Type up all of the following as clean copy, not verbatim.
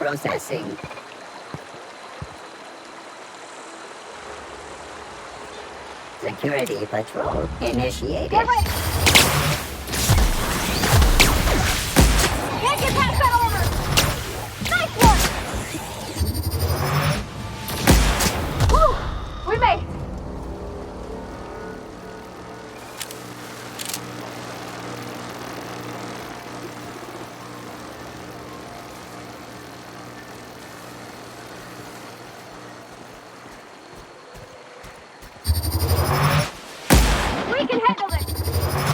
Processing. Security patrol initiated. Get ready! Can't get past that armor! Nice one! Woo! We made it! We can handle this!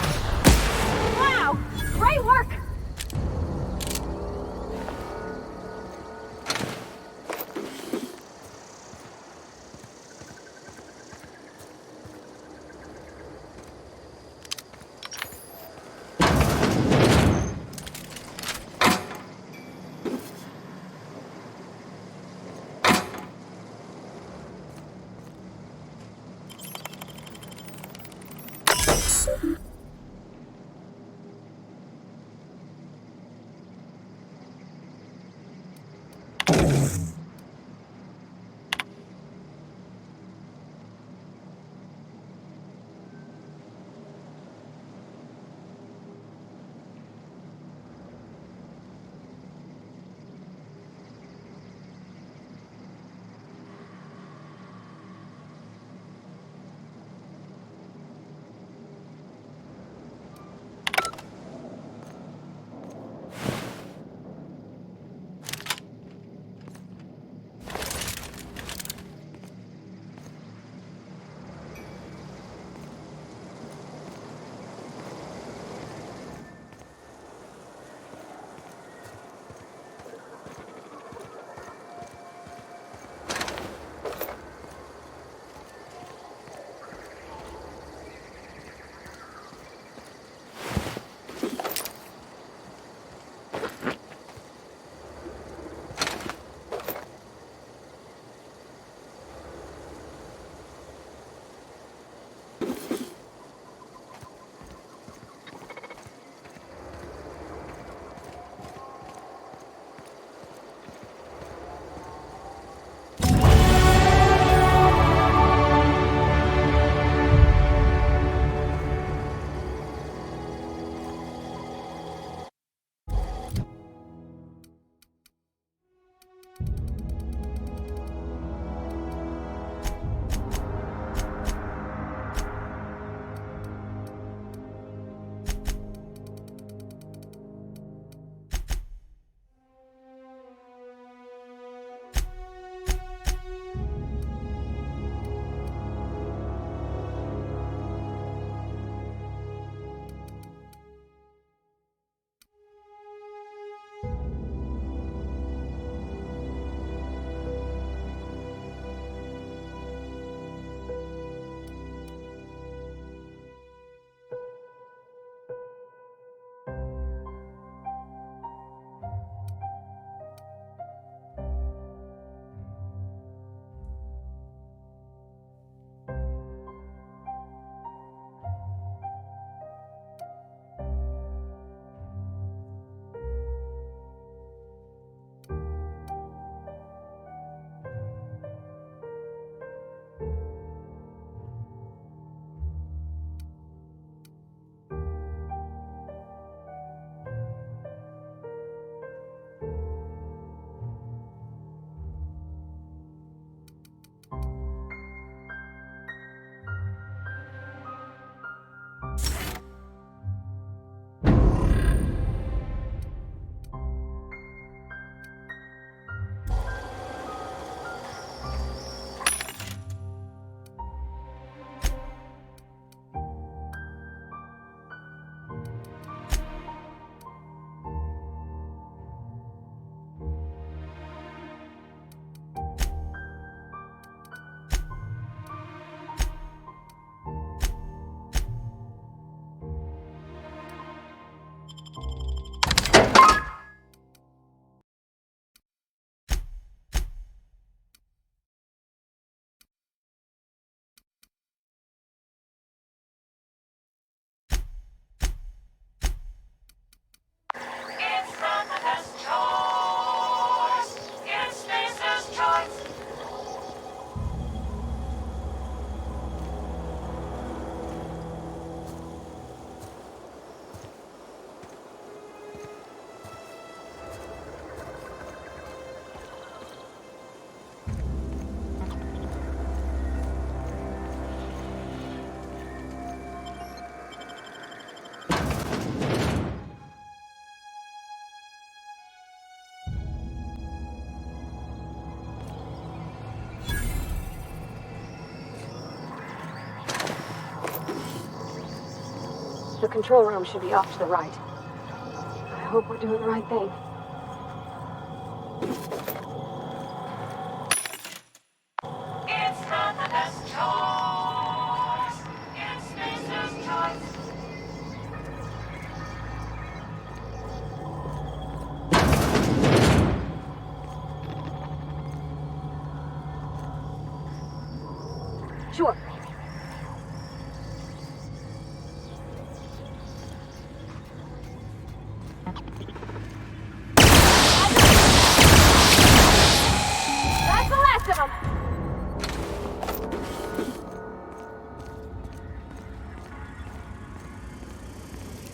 control room should be off to the right. I hope we're doing the right thing. It's not the best choice. It's Mrs. Choice. Sure. That's the last of them.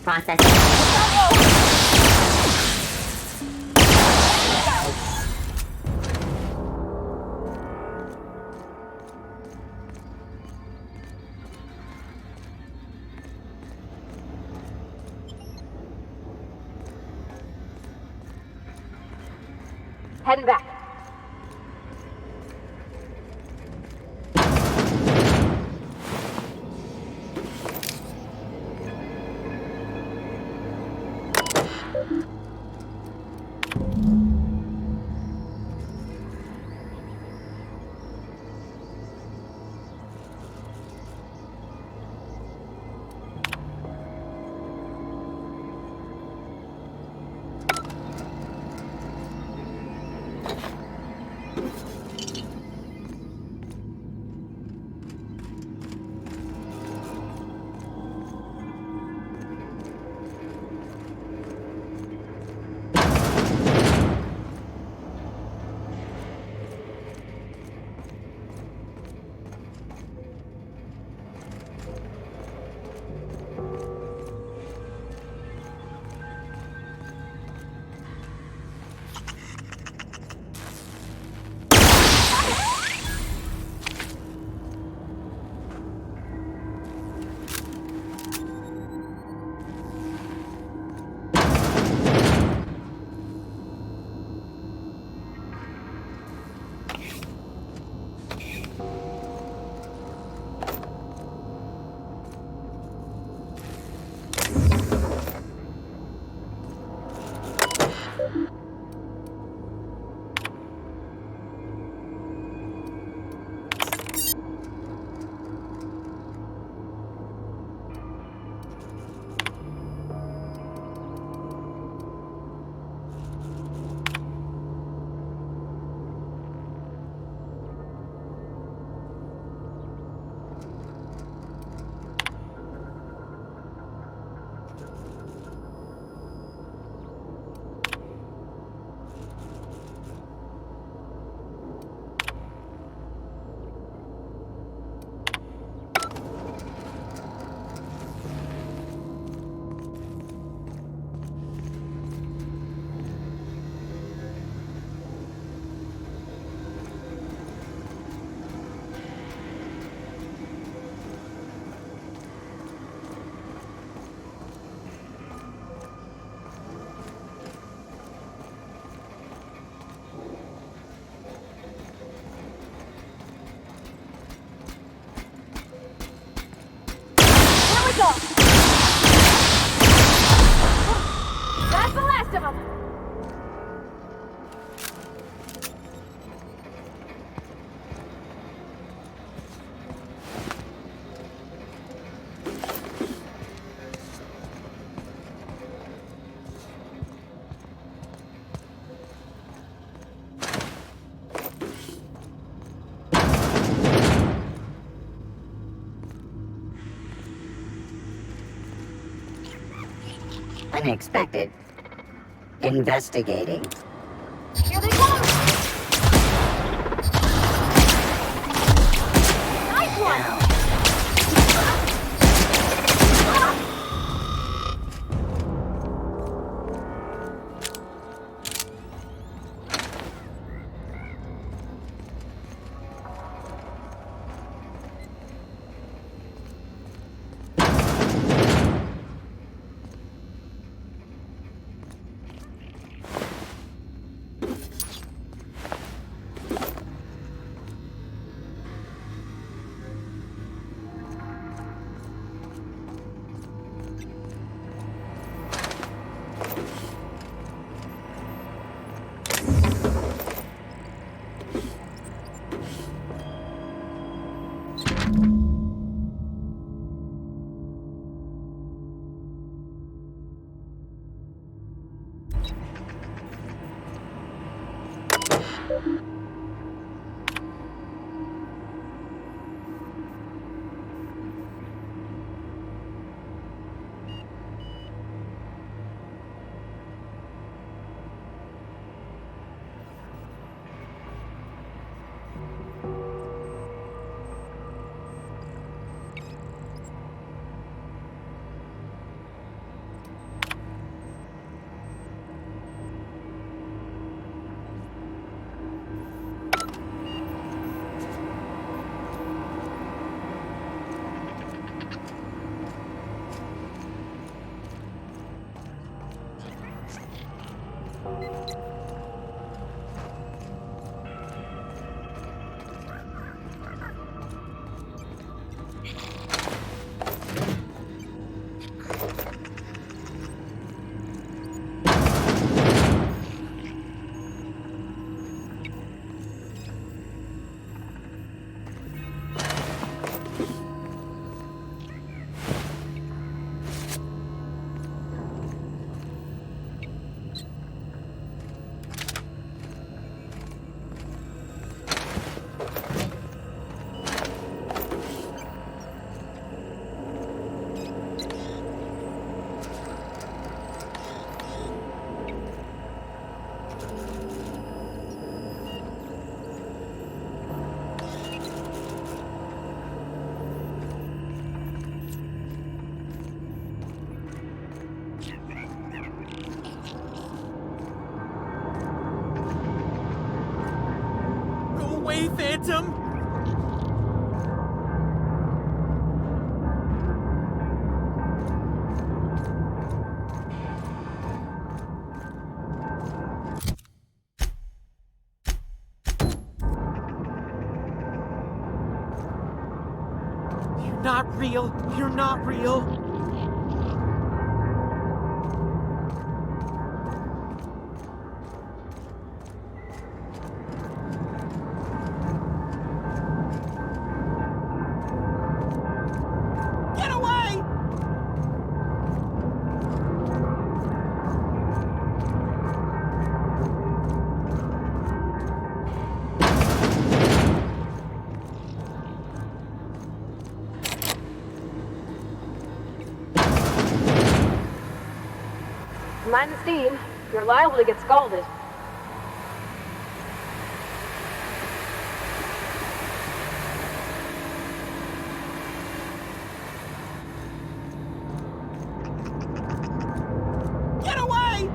Processing. Heading back. That's the last of them. Unexpected. Investigating. Here they come. Nice one. Now. Go away, Phantom! You're not real. You're not real. Get away! Mind the steam. You're liable to get scalded. Get away!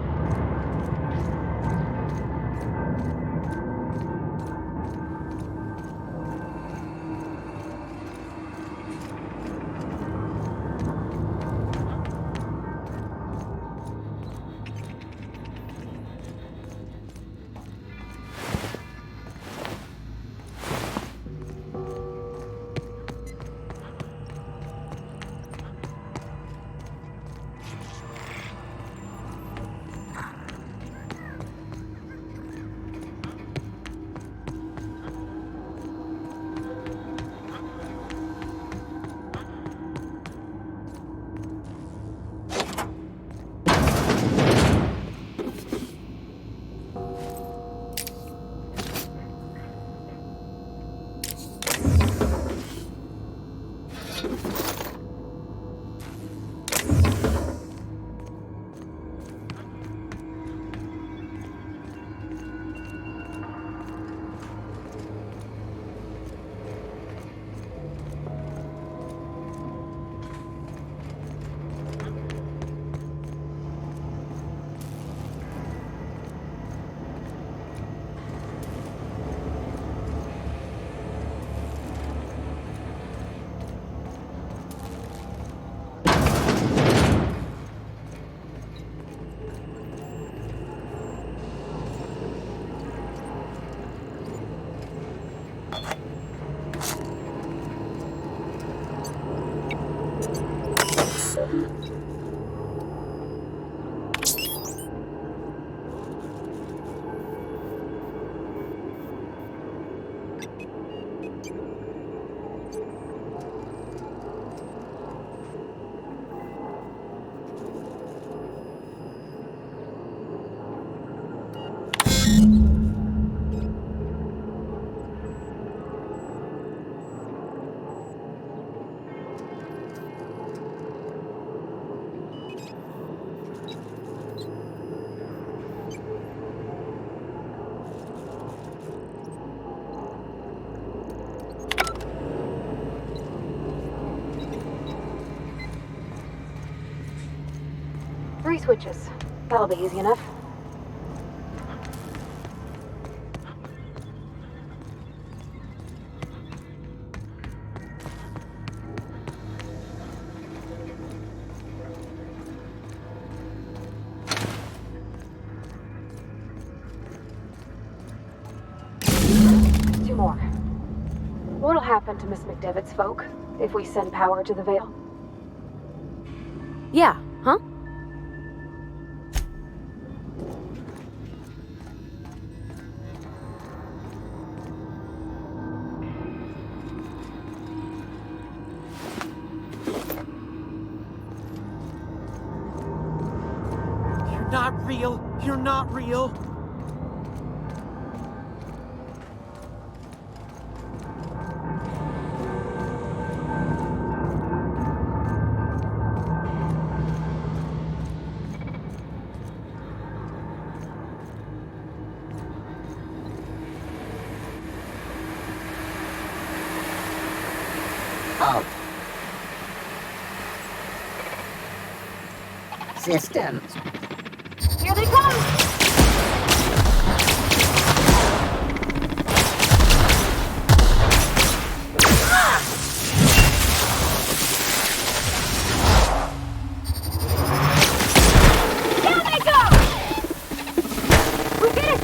switches. That'll be easy enough. Two more. What'll happen to Miss McDevitt's folk if we send power to the Vale? Yeah, huh? You're not real. You're not real. Halt. Systems. Here they come! Down they go! We did it!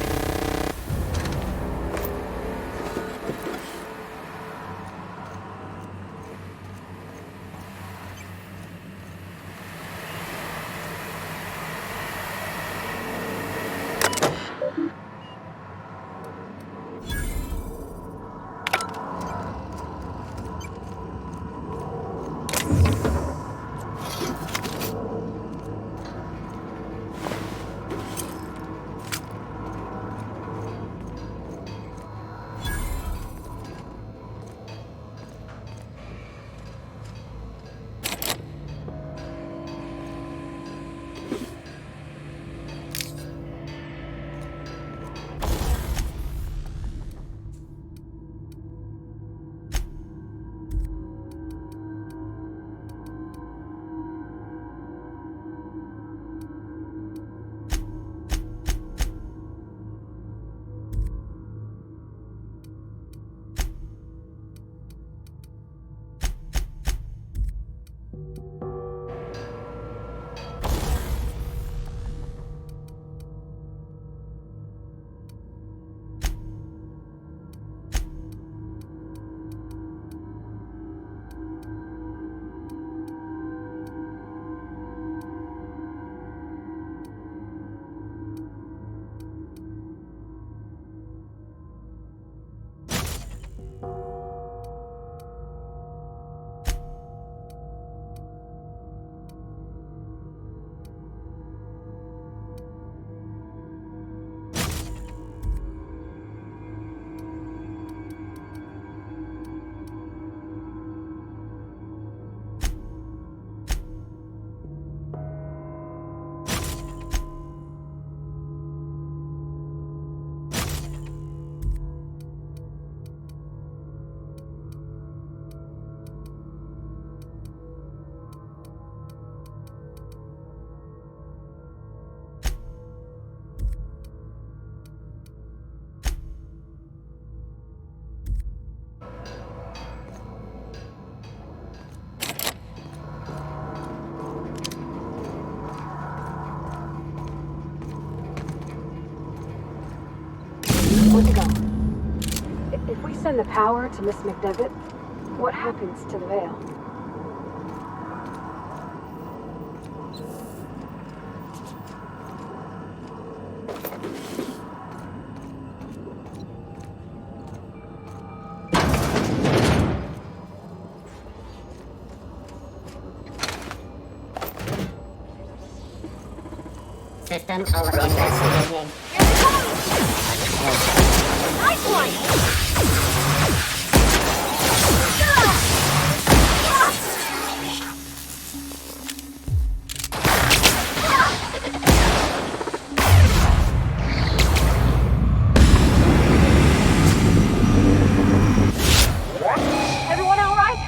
Where'd you go? If we send the power to Miss McDevitt, what happens to the Vale? System already investigating. Nice one! Everyone all right?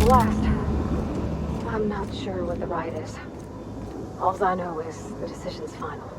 last. I'm not sure what the right is. All I know is the decision's final.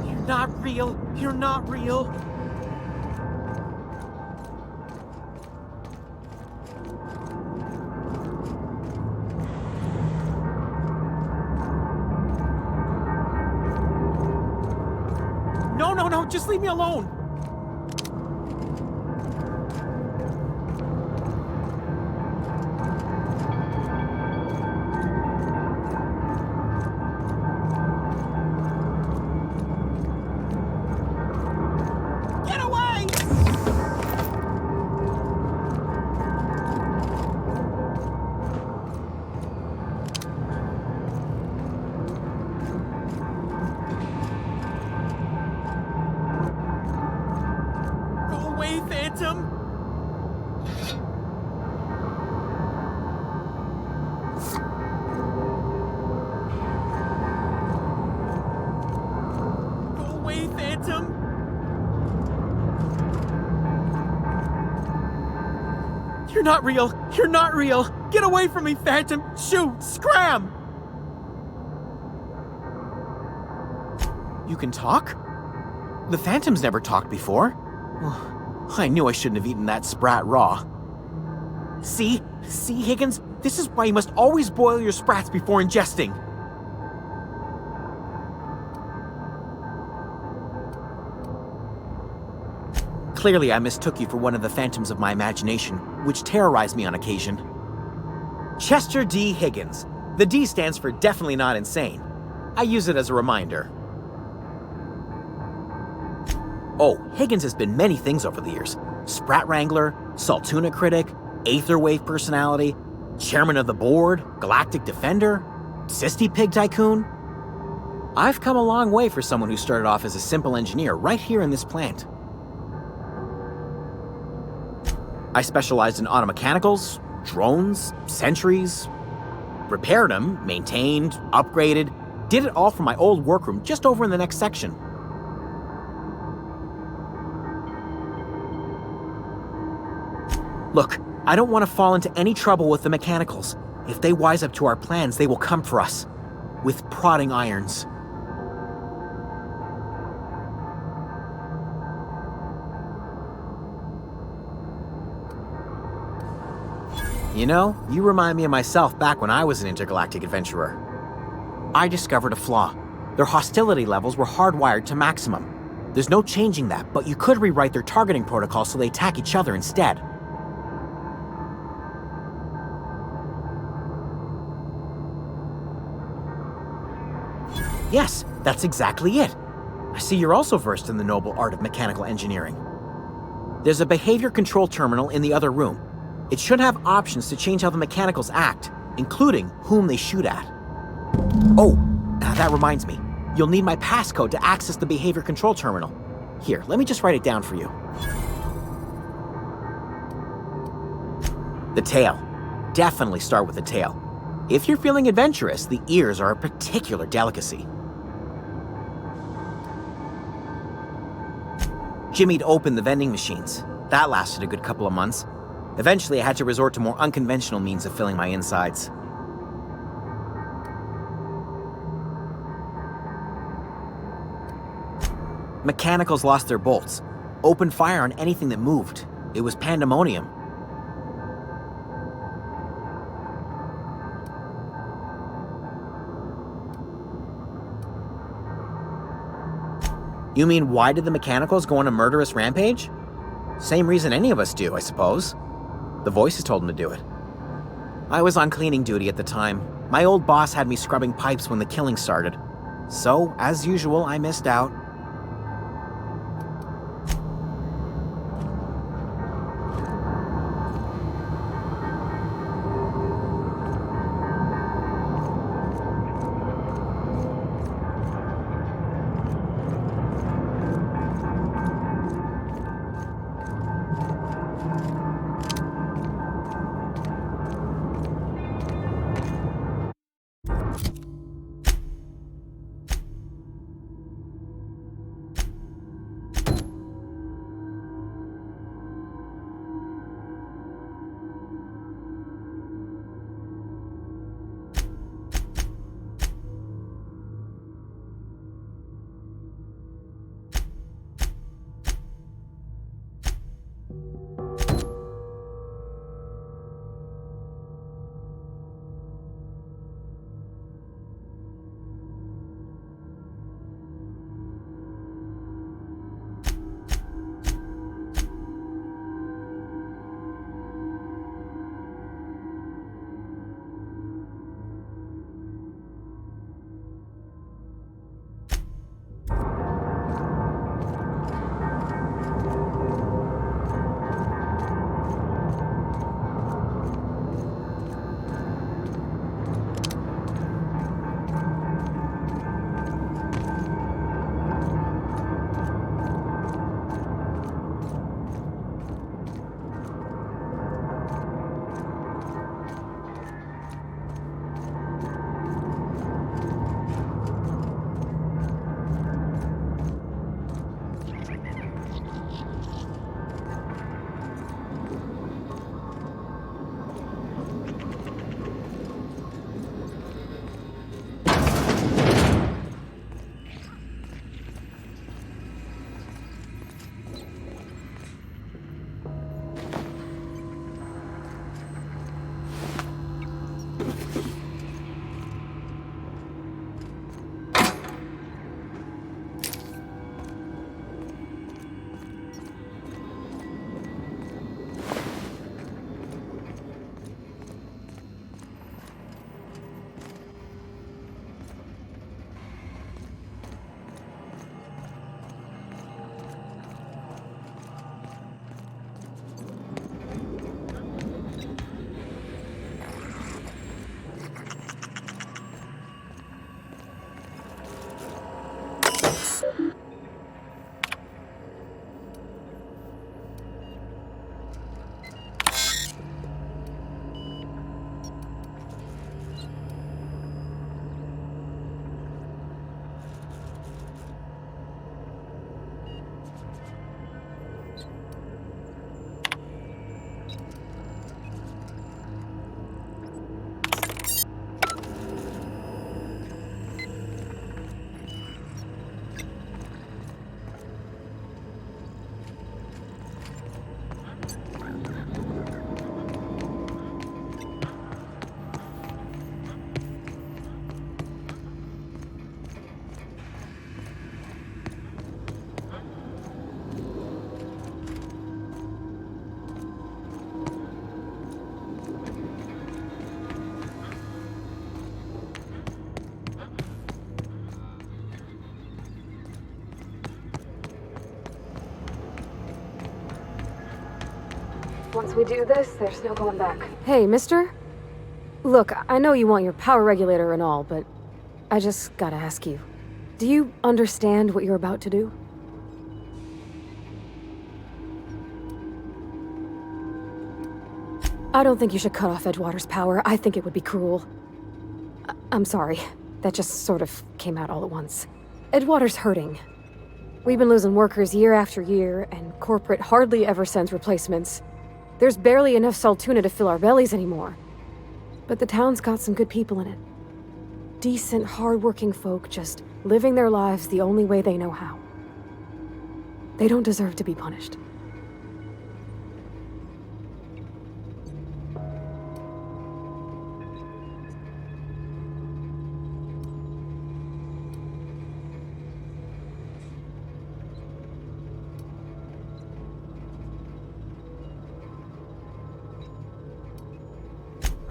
You're not real. You're not real. No, no, no, just leave me alone. Get away! Go away, Phantom! Go away, Phantom! You're not real! You're not real! Get away from me, Phantom! Shoot! Scram! You can talk? The Phantom's never talked before. I knew I shouldn't have eaten that sprat raw. See? See, Higgins? This is why you must always boil your sprats before ingesting. Clearly, I mistook you for one of the phantoms of my imagination, which terrorized me on occasion. Chester D. Higgins. The D stands for definitely not insane. I use it as a reminder. Oh, Higgins has been many things over the years. Sprat Wrangler, Saltuna Critic, Aetherwave Personality, Chairman of the Board, Galactic Defender, Sisty Pig Tycoon. I've come a long way for someone who started off as a simple engineer right here in this plant. I specialized in automechanicals, drones, sentries, repaired them, maintained, upgraded, did it all from my old workroom just over in the next section. Look, I don't want to fall into any trouble with the mechanicals. If they wise up to our plans, they will come for us. With prodding irons. You know, you remind me of myself back when I was an intergalactic adventurer. I discovered a flaw. Their hostility levels were hardwired to maximum. There's no changing that, but you could rewrite their targeting protocol so they attack each other instead. Yes, that's exactly it. I see you're also versed in the noble art of mechanical engineering. There's a behavior control terminal in the other room. It should have options to change how the mechanicals act, including whom they shoot at. Oh, that reminds me. You'll need my passcode to access the behavior control terminal. Here, let me just write it down for you. The tail. Definitely start with the tail. If you're feeling adventurous, the ears are a particular delicacy. Jimmy'd opened the vending machines. That lasted a good couple of months. Eventually, I had to resort to more unconventional means of filling my insides. Mechanicals lost their bolts, opened fire on anything that moved. It was pandemonium. You mean, why did the mechanicals go on a murderous rampage? Same reason any of us do, I suppose. The voices told them to do it. I was on cleaning duty at the time. My old boss had me scrubbing pipes when the killing started. So, as usual, I missed out. Once we do this, there's no going back. Hey, mister? Look, I know you want your power regulator and all, but I just gotta ask you. Do you understand what you're about to do? I don't think you should cut off Edgewater's power. I think it would be cruel. I'm sorry. That just sort of came out all at once. Edgewater's hurting. We've been losing workers year after year, and corporate hardly ever sends replacements. There's barely enough Saltuna to fill our bellies anymore. But the town's got some good people in it. Decent, hard-working folk just living their lives the only way they know how. They don't deserve to be punished.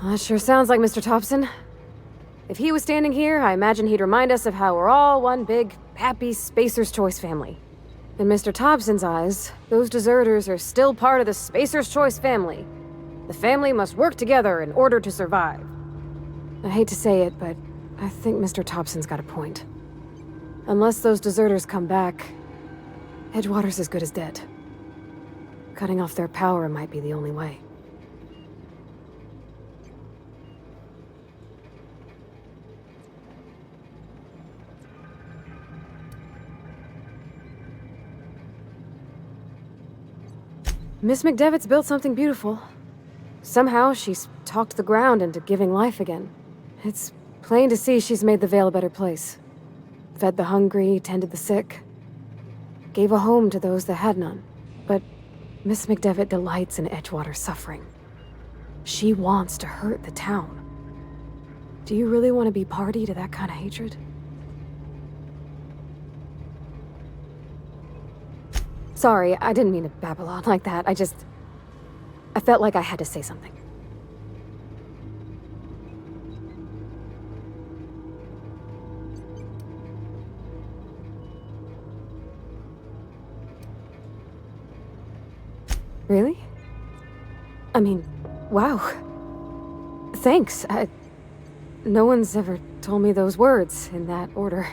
That sure sounds like Mr. Thompson. If he was standing here, I imagine he'd remind us of how we're all one big, happy Spacer's Choice family. In Mr. Thompson's eyes, those deserters are still part of the Spacer's Choice family. The family must work together in order to survive. I hate to say it, but I think Mr. Thompson's got a point. Unless those deserters come back, Edgewater's as good as dead. Cutting off their power might be the only way. Miss McDevitt's built something beautiful. Somehow, she's talked the ground into giving life again. It's plain to see she's made the Vale a better place. Fed the hungry, tended the sick. Gave a home to those that had none. But Miss McDevitt delights in Edgewater's suffering. She wants to hurt the town. Do you really want to be party to that kind of hatred? Sorry, I didn't mean to babble on like that. I felt like I had to say something. Really? I mean, wow. Thanks. No one's ever told me those words in that order.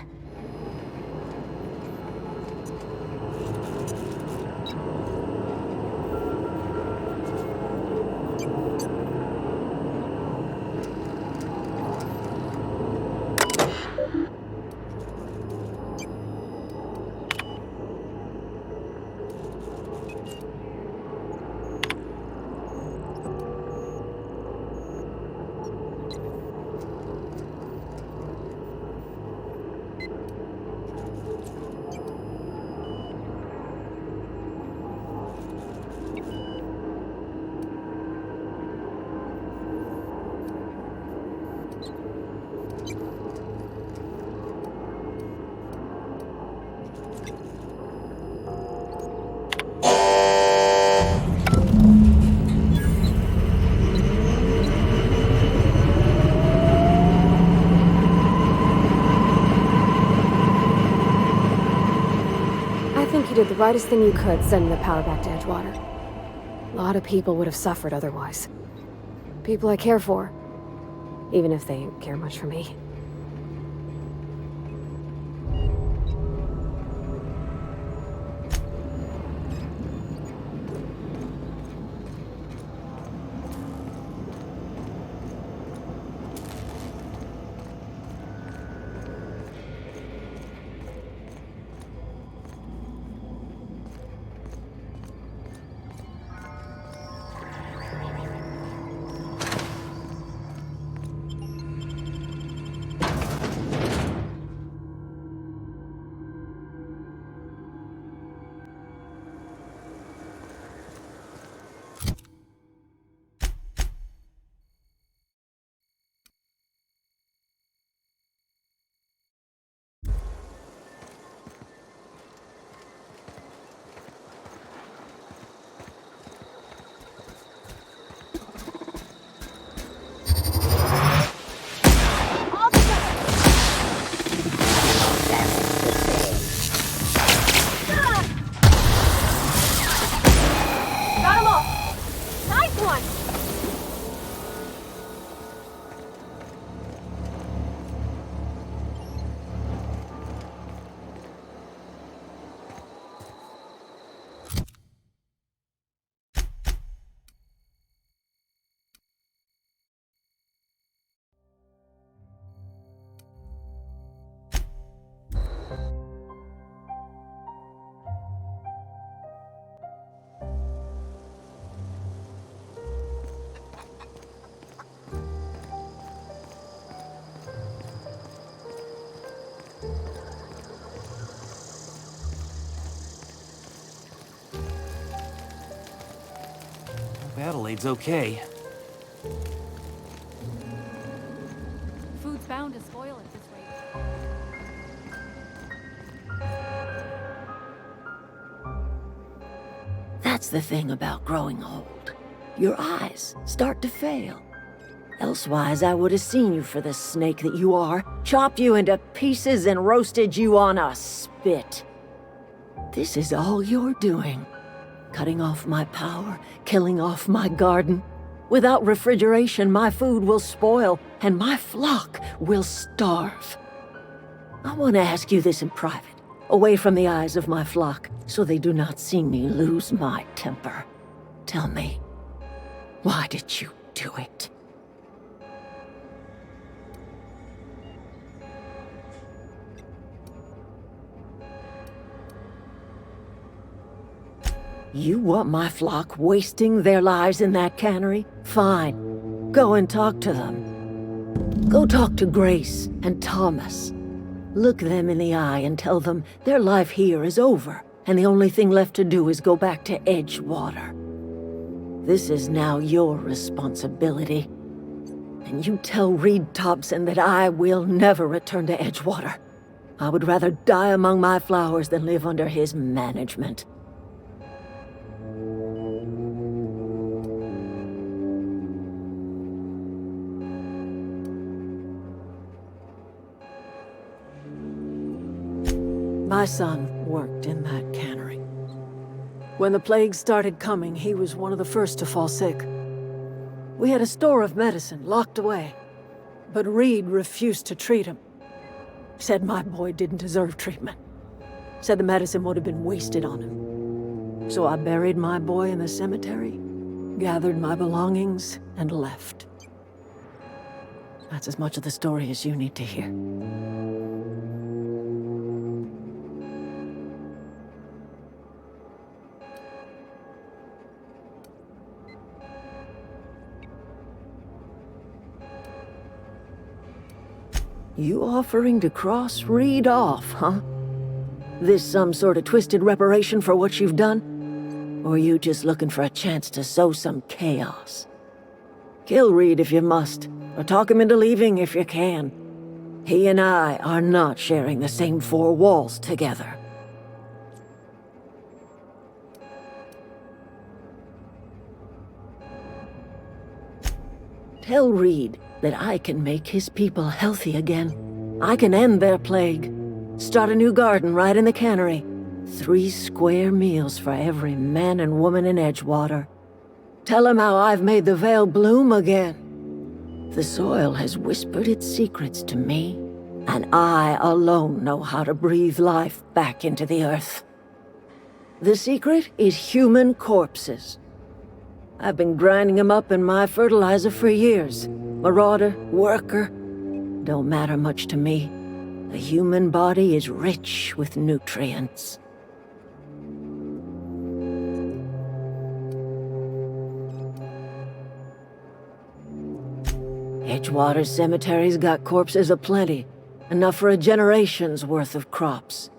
You did the rightest thing you could, sending the power back to Edgewater. A lot of people would have suffered otherwise. People I care for, even if they didn't care much for me. Adelaide's okay. Food's bound to spoil at this rate. That's the thing about growing old. Your eyes start to fail. Elsewise, I would have seen you for the snake that you are, chopped you into pieces and roasted you on a spit. This is all you're doing. Cutting off my power, killing off my garden. Without refrigeration, my food will spoil, and my flock will starve. I want to ask you this in private, away from the eyes of my flock, so they do not see me lose my temper. Tell me, why did you do it? You want my flock wasting their lives in that cannery? Fine. Go and talk to them. Go talk to Grace and Thomas. Look them in the eye and tell them their life here is over, and the only thing left to do is go back to Edgewater. This is now your responsibility. And you tell Reed Thompson that I will never return to Edgewater. I would rather die among my flowers than live under his management. My son worked in that cannery. When the plague started coming, he was one of the first to fall sick. We had a store of medicine locked away, but Reed refused to treat him. Said my boy didn't deserve treatment. Said the medicine would have been wasted on him. So I buried my boy in the cemetery, gathered my belongings, and left. That's as much of the story as you need to hear. You offering to cross Reed off, huh? This some sort of twisted reparation for what you've done? Or you just looking for a chance to sow some chaos? Kill Reed if you must, or talk him into leaving if you can. He and I are not sharing the same four walls together. Tell Reed that I can make his people healthy again. I can end their plague. Start a new garden right in the cannery. 3 square meals for every man and woman in Edgewater. Tell him how I've made the Vale bloom again. The soil has whispered its secrets to me, and I alone know how to breathe life back into the earth. The secret is human corpses. I've been grinding them up in my fertilizer for years. Marauder, worker, don't matter much to me. The human body is rich with nutrients. Edgewater Cemetery's got corpses aplenty, enough for a generation's worth of crops.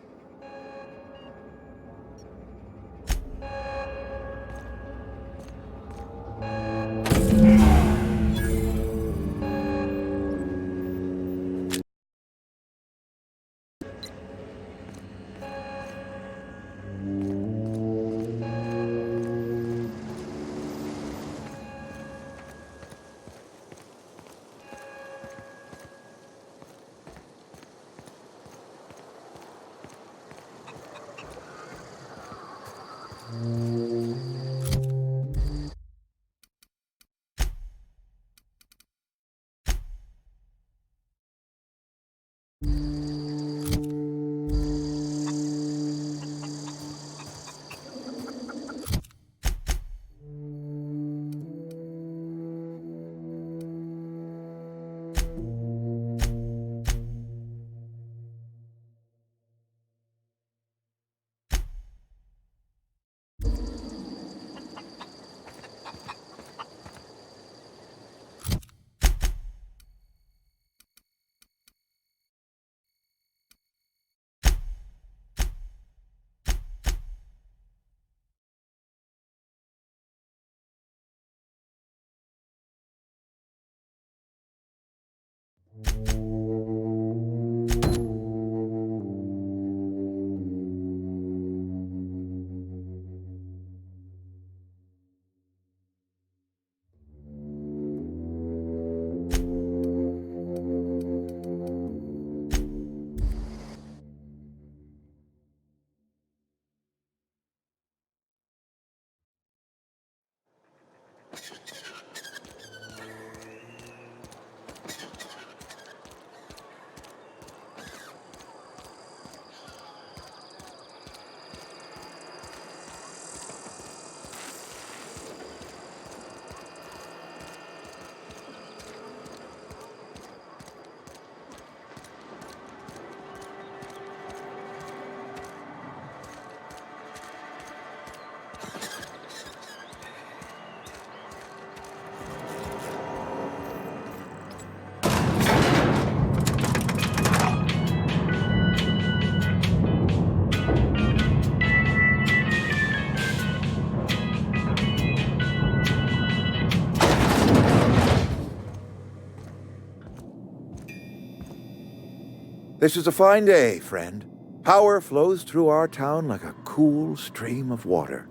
This is a fine day, friend. Power flows through our town like a cool stream of water.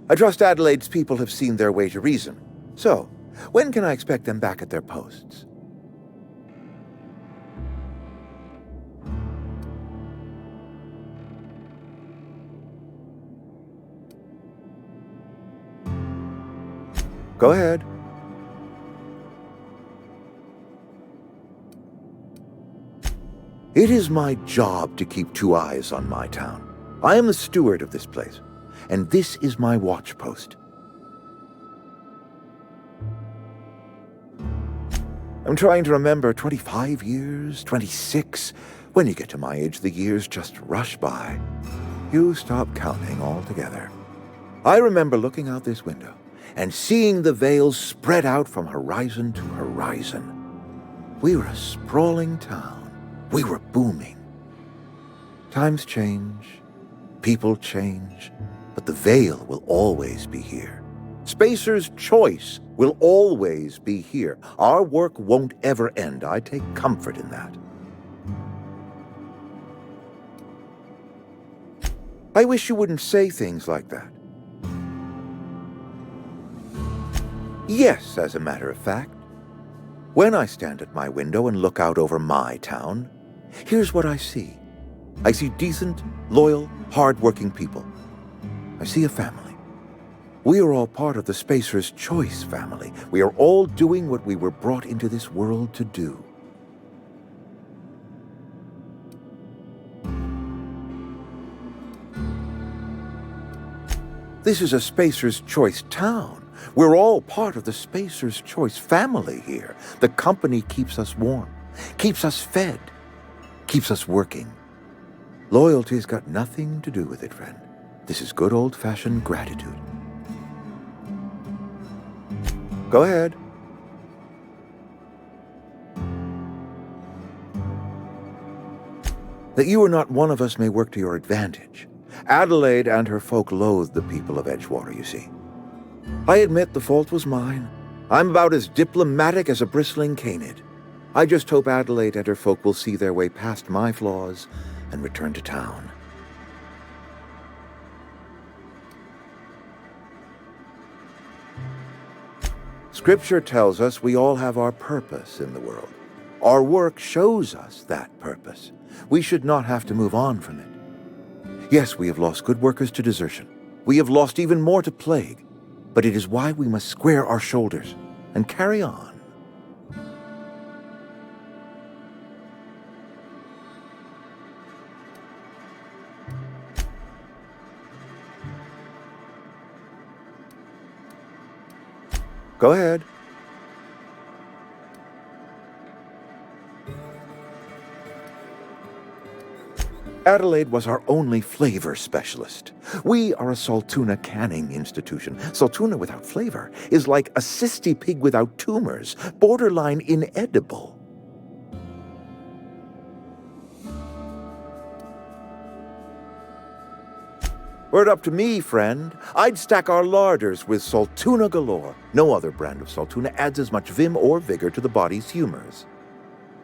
I trust Adelaide's people have seen their way to reason. So, when can I expect them back at their posts? Go ahead. It is my job to keep 2 eyes on my town. I am the steward of this place, and this is my watch post. I'm trying to remember 25 years, 26. When you get to my age, the years just rush by. You stop counting altogether. I remember looking out this window and seeing the veils spread out from horizon to horizon. We were a sprawling town. We were booming. Times change, people change, but the veil will always be here. Spacer's choice will always be here. Our work won't ever end. I take comfort in that. I wish you wouldn't say things like that. Yes, as a matter of fact. When I stand at my window and look out over my town, here's what I see. I see decent, loyal, hard-working people. I see a family. We are all part of the Spacer's Choice family. We are all doing what we were brought into this world to do. This is a Spacer's Choice town. We're all part of the Spacer's Choice family here. The company keeps us warm, keeps us fed, keeps us working. Loyalty's got nothing to do with it, friend. This is good old-fashioned gratitude. Go ahead. That you are not one of us may work to your advantage. Adelaide and her folk loathe the people of Edgewater, you see. I admit the fault was mine. I'm about as diplomatic as a bristling canid. I just hope Adelaide and her folk will see their way past my flaws and return to town. Scripture tells us we all have our purpose in the world. Our work shows us that purpose. We should not have to move on from it. Yes, we have lost good workers to desertion. We have lost even more to plague. But it is why we must square our shoulders and carry on. Go ahead. Adelaide was our only flavor specialist. We are a Saltuna canning institution. Saltuna without flavor is like a cysty pig without tumors, borderline inedible. Were it up to me, friend, I'd stack our larders with Saltuna galore. No other brand of Saltuna adds as much vim or vigor to the body's humors.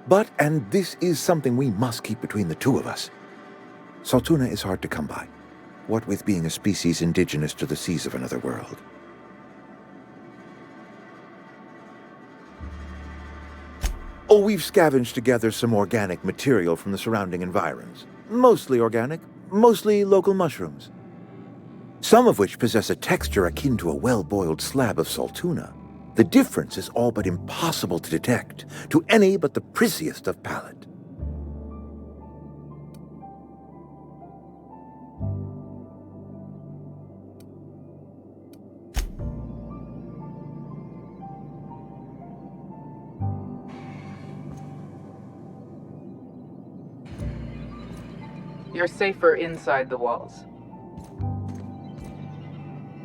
But, and this is something we must keep between the two of us, Saltuna is hard to come by, what with being a species indigenous to the seas of another world. Oh, we've scavenged together some organic material from the surrounding environs. Mostly organic, mostly local mushrooms. some of which possess a texture akin to a well-boiled slab of saltuna. The difference is all but impossible to detect to any but the prissiest of palate. You're safer inside the walls.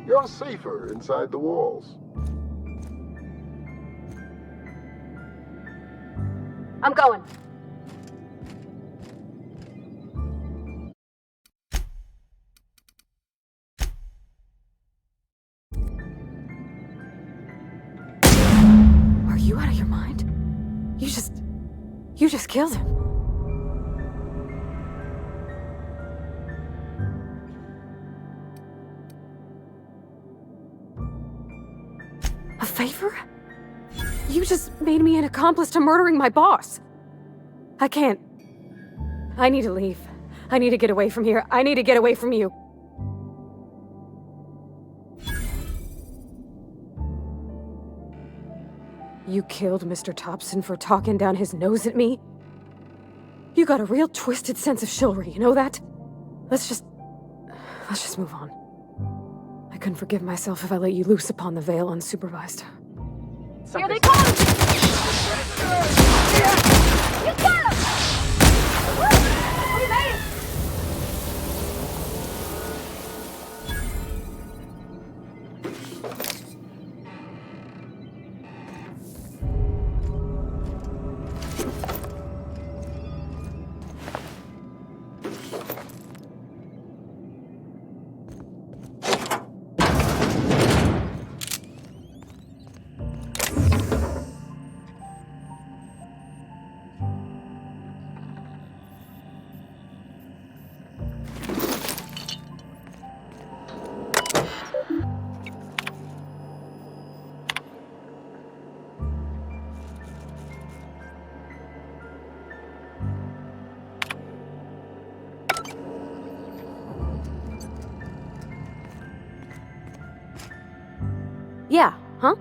You're safer inside the walls. I'm going. Are you out of your mind? You just killed him. A favor? You just made me an accomplice to murdering my boss. I can't. I need to leave. I need to get away from here. I need to get away from you. You killed Mr. Thompson for talking down his nose at me? You got a real twisted sense of chivalry, you know that? Let's just move on. I couldn't forgive myself if I let you loose upon the Vale unsupervised. Here they come! You got him! We made it! Yeah, huh?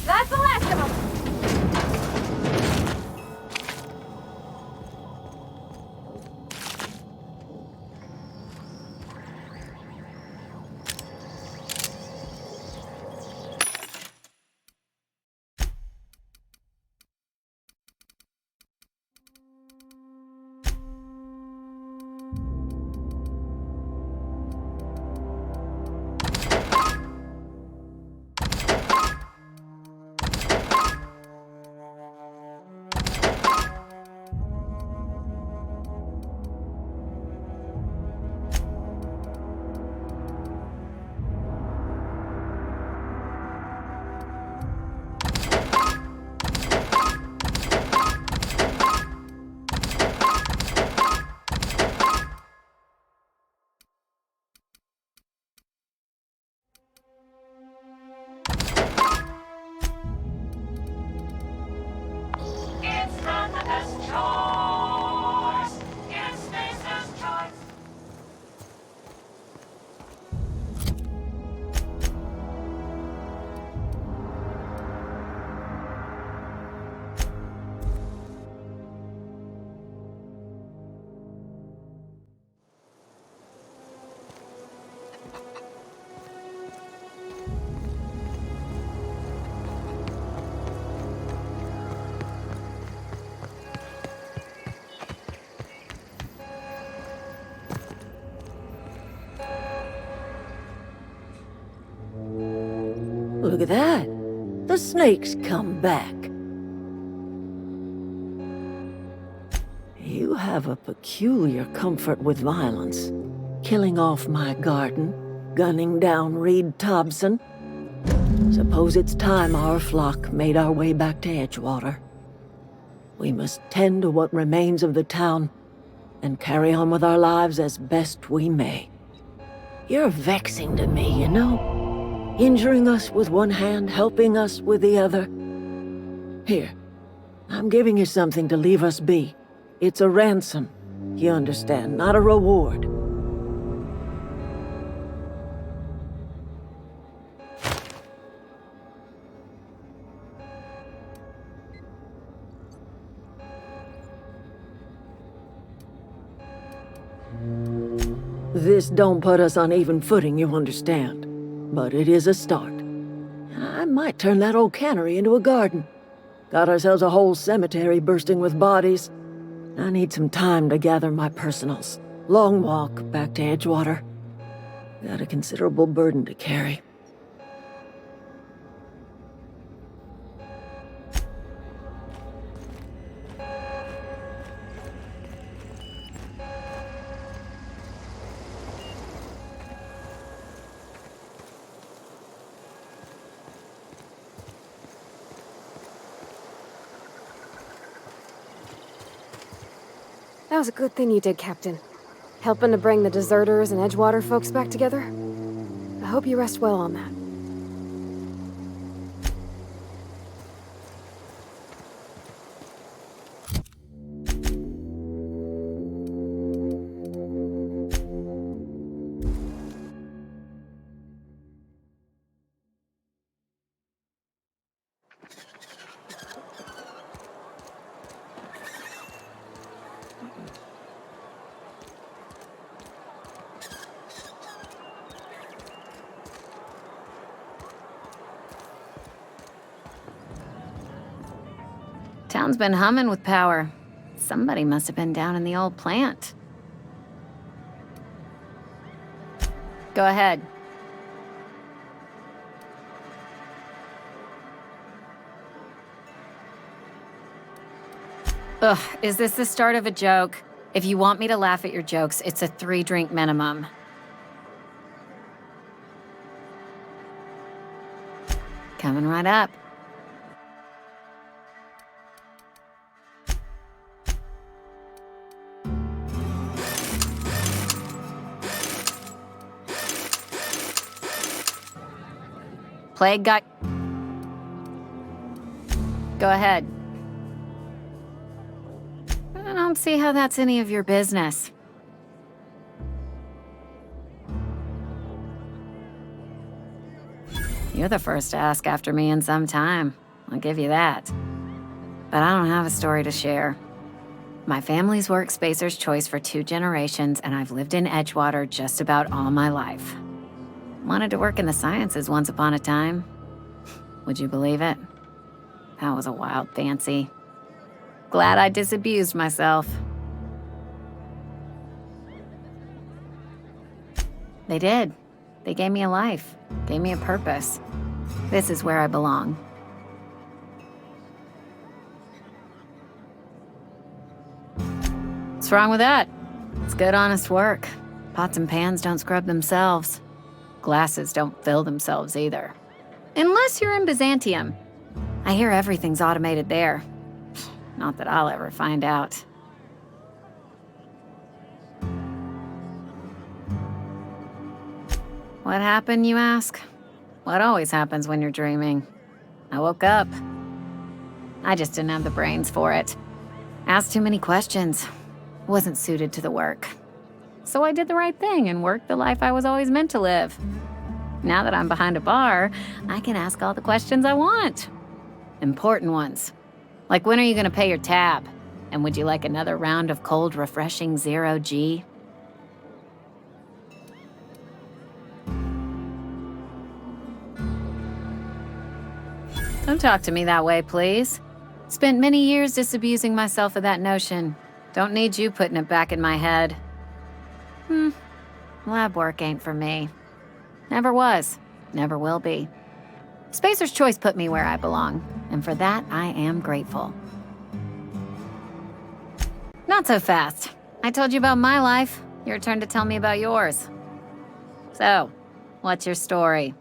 That's the last of them! Look at that. The snake's come back. You have a peculiar comfort with violence. Killing off my garden, gunning down Reed Thompson. Suppose it's time our flock made our way back to Edgewater. We must tend to what remains of the town and carry on with our lives as best we may. You're vexing to me, you know? Injuring us with one hand, helping us with the other. Here, I'm giving you something to leave us be. It's a ransom, you understand, not a reward. This don't put us on even footing, you understand. But it is a start. I might turn that old cannery into a garden. Got ourselves a whole cemetery bursting with bodies. I need some time to gather my personals. Long walk back to Edgewater. Got a considerable burden to carry. That was a good thing you did, Captain. Helping to bring the deserters and Edgewater folks back together. I hope you rest well on that. Town's been humming with power. Somebody must have been down in the old plant. Go ahead. Ugh, is this the start of a joke? If you want me to laugh at your jokes, it's a 3-drink minimum. Coming right up. Plague got... Go ahead. I don't see how that's any of your business. You're the first to ask after me in some time. I'll give you that. But I don't have a story to share. My family's worked Spacer's Choice for 2 generations, and I've lived in Edgewater just about all my life. Wanted to work in the sciences once upon a time. Would you believe it? That was a wild fancy. Glad I disabused myself. They did. They gave me a life, gave me a purpose. This is where I belong. What's wrong with that? It's good, honest work. Pots and pans don't scrub themselves. Glasses don't fill themselves either. Unless you're in Byzantium. I hear everything's automated there. Not that I'll ever find out. What happened, you ask? What always happens when you're dreaming? I woke up. I just didn't have the brains for it. Asked too many questions. Wasn't suited to the work. So I did the right thing and worked the life I was always meant to live. Now that I'm behind a bar, I can ask all the questions I want. Important ones. Like, when are you gonna pay your tab? And would you like another round of cold, refreshing 0G? Don't talk to me that way, please. Spent many years disabusing myself of that notion. Don't need you putting it back in my head. Lab work ain't for me. Never was. Never will be. Spacer's Choice put me where I belong, and for that, I am grateful. Not so fast. I told you about my life. Your turn to tell me about yours. So, what's your story?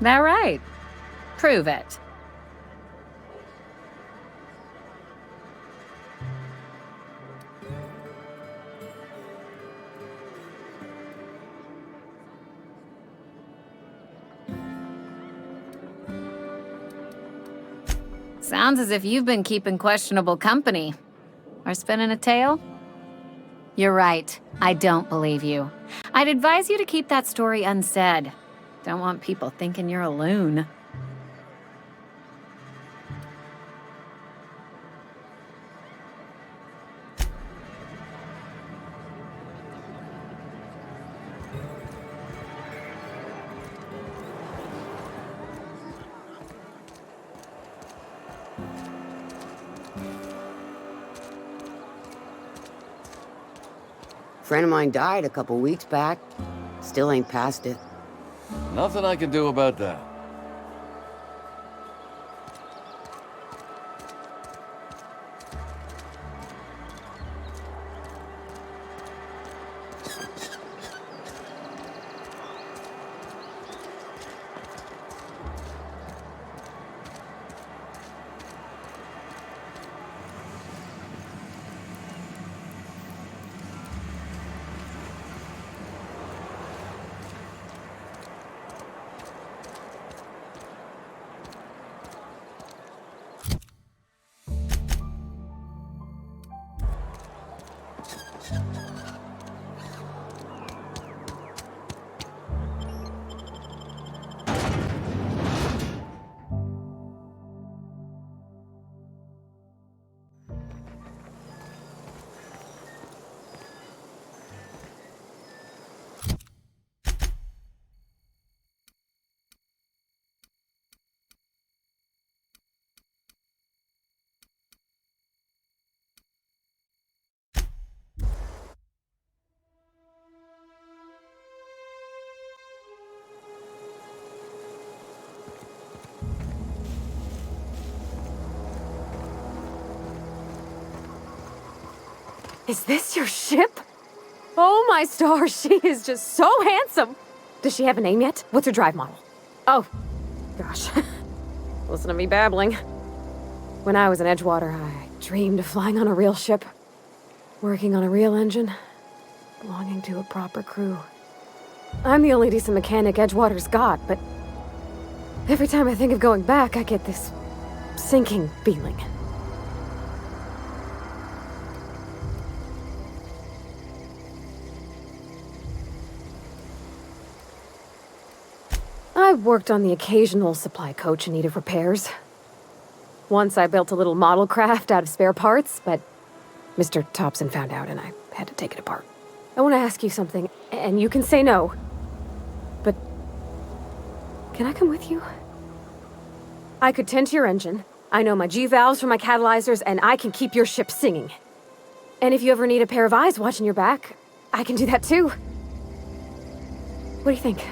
That right? Prove it. Sounds as if you've been keeping questionable company. Or spinning a tale? You're right. I don't believe you. I'd advise you to keep that story unsaid. Don't want people thinking you're a loon. Friend of mine died a couple weeks back. Still ain't past it. Nothing I can do about that. Is this your ship? Oh my stars, she is just so handsome! Does she have a name yet? What's her drive model? Oh, gosh. Listen to me babbling. When I was in Edgewater, I dreamed of flying on a real ship, working on a real engine, belonging to a proper crew. I'm the only decent mechanic Edgewater's got, but every time I think of going back, I get this sinking feeling. I've worked on the occasional supply coach in need of repairs. Once I built a little model craft out of spare parts, but Mr. Thompson found out and I had to take it apart. I want to ask you something, and you can say no, but can I come with you? I could tend to your engine. I know my G-valves for my catalyzers, and I can keep your ship singing. And if you ever need a pair of eyes watching your back, I can do that too. What do you think?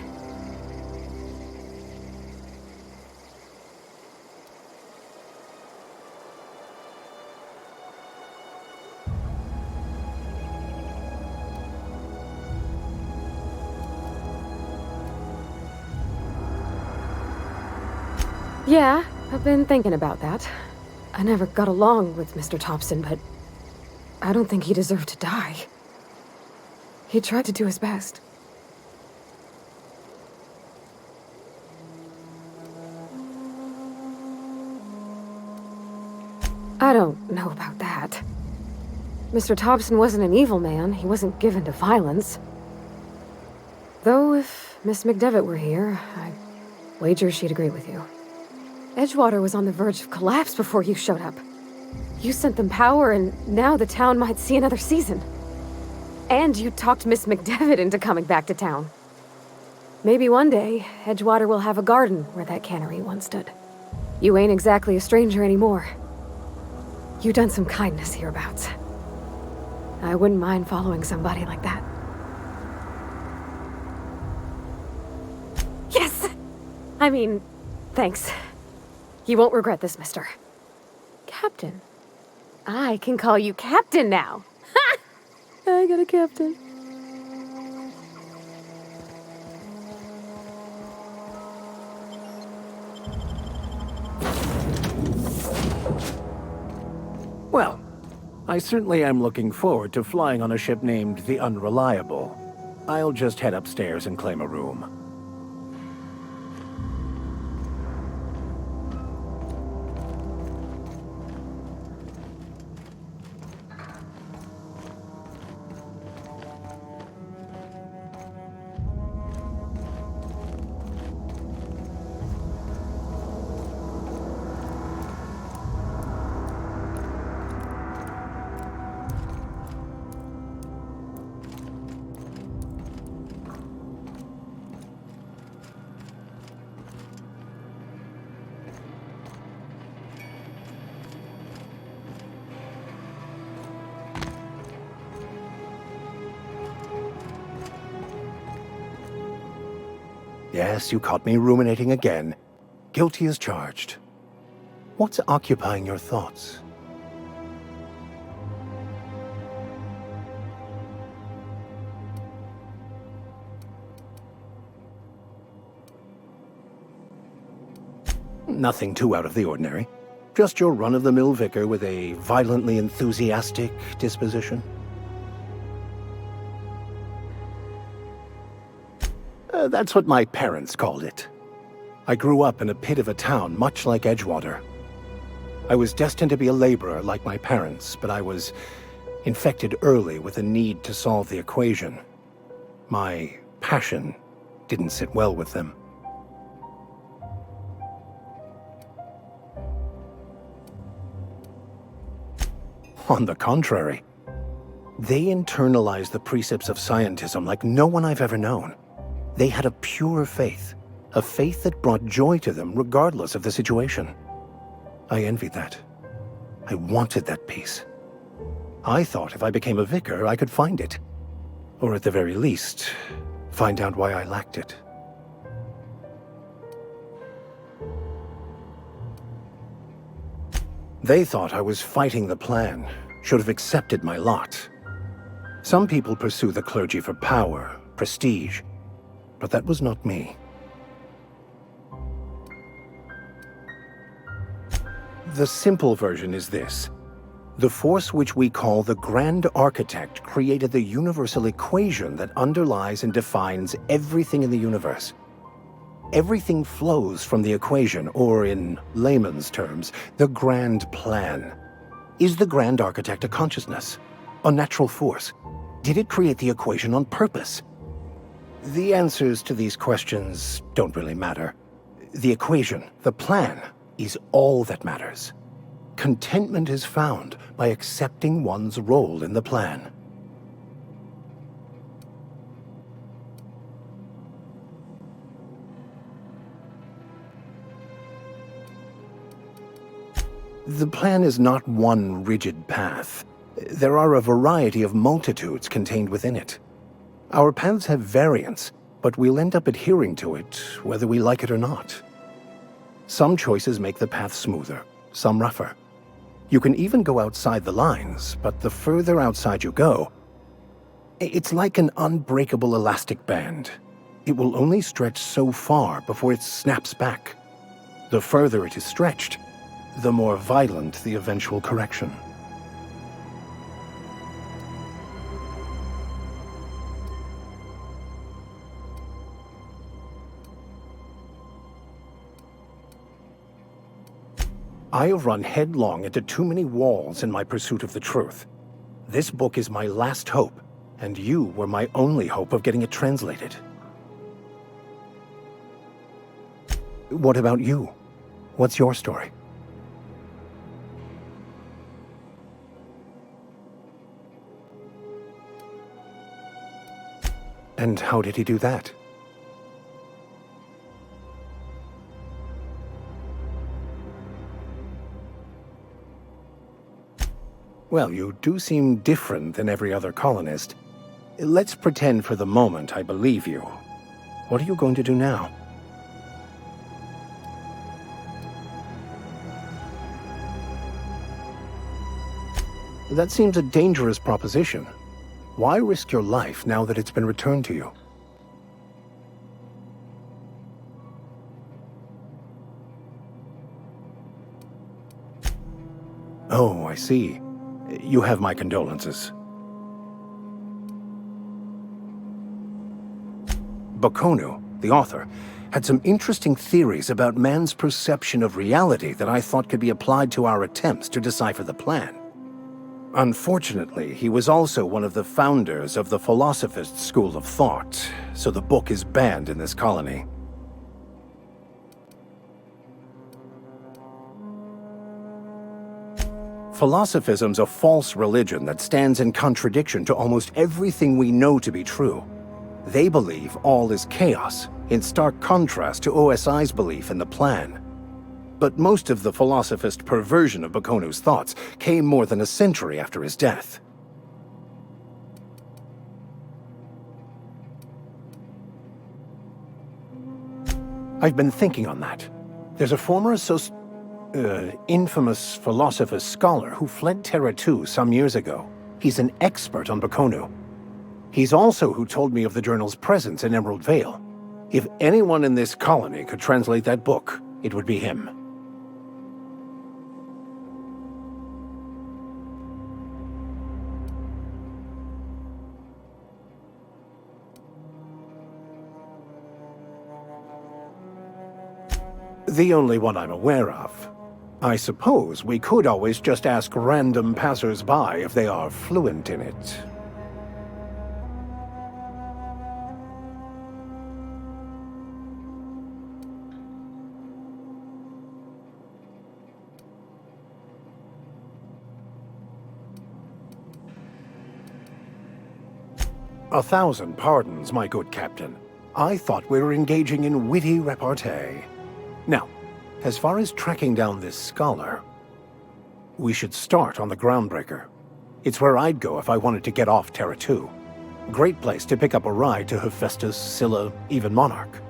Yeah, I've been thinking about that. I never got along with Mr. Thompson, but I don't think he deserved to die. He tried to do his best. I don't know about that. Mr. Thompson wasn't an evil man. He wasn't given to violence. Though if Miss McDevitt were here, I wager she'd agree with you. Edgewater was on the verge of collapse before you showed up. You sent them power, and now the town might see another season. And you talked Miss McDevitt into coming back to town. Maybe one day, Edgewater will have a garden where that cannery once stood. You ain't exactly a stranger anymore. You done some kindness hereabouts. I wouldn't mind following somebody like that. Yes! I mean, thanks. You won't regret this, mister. Captain. I can call you Captain now. Ha! I got a captain. Well, I certainly am looking forward to flying on a ship named the Unreliable. I'll just head upstairs and claim a room. Yes, you caught me ruminating again. Guilty as charged. What's occupying your thoughts? Nothing too out of the ordinary. Just your run-of-the-mill vicar with a violently enthusiastic disposition. That's what my parents called it. I grew up in a pit of a town much like Edgewater. I was destined to be a laborer like my parents, but I was infected early with a need to solve the equation. My passion didn't sit well with them. On the contrary, they internalized the precepts of scientism like no one I've ever known. They had a pure faith, a faith that brought joy to them regardless of the situation. I envied that. I wanted that peace. I thought if I became a vicar, I could find it. Or at the very least, find out why I lacked it. They thought I was fighting the plan, should have accepted my lot. Some people pursue the clergy for power, prestige, but that was not me. The simple version is this. The force which we call the Grand Architect created the universal equation that underlies and defines everything in the universe. Everything flows from the equation, or in layman's terms, the grand plan. Is the Grand Architect a consciousness? A natural force? Did it create the equation on purpose? The answers to these questions don't really matter. The equation, the plan, is all that matters. Contentment is found by accepting one's role in the plan. The plan is not one rigid path. There are a variety of multitudes contained within it. Our paths have variance, but we'll end up adhering to it, whether we like it or not. Some choices make the path smoother, some rougher. You can even go outside the lines, but the further outside you go, it's like an unbreakable elastic band. It will only stretch so far before it snaps back. The further it is stretched, the more violent the eventual correction. I have run headlong into too many walls in my pursuit of the truth. This book is my last hope, and you were my only hope of getting it translated. What about you? What's your story? And how did he do that? Well, you do seem different than every other colonist. Let's pretend for the moment I believe you. What are you going to do now? That seems a dangerous proposition. Why risk your life now that it's been returned to you? Oh, I see. You have my condolences. Bakonu, the author, had some interesting theories about man's perception of reality that I thought could be applied to our attempts to decipher the plan. Unfortunately, he was also one of the founders of the Philosophist school of thought, so the book is banned in this colony. Philosophism's a false religion that stands in contradiction to almost everything we know to be true. They believe all is chaos, in stark contrast to OSI's belief in the plan. But most of the philosophist perversion of Bakonu's thoughts came more than a century after his death. I've been thinking on that. There's a former infamous philosophist scholar who fled Terra 2 some years ago. He's an expert on Bakonu. He's also who told me of the journal's presence in Emerald Vale. If anyone in this colony could translate that book, it would be him. The only one I'm aware of. I suppose we could always just ask random passers-by if they are fluent in it. A thousand pardons, my good captain. I thought we were engaging in witty repartee. Now, as far as tracking down this scholar, we should start on the Groundbreaker. It's where I'd go if I wanted to get off Terra 2. Great place to pick up a ride to Hephaestus, Scylla, even Monarch.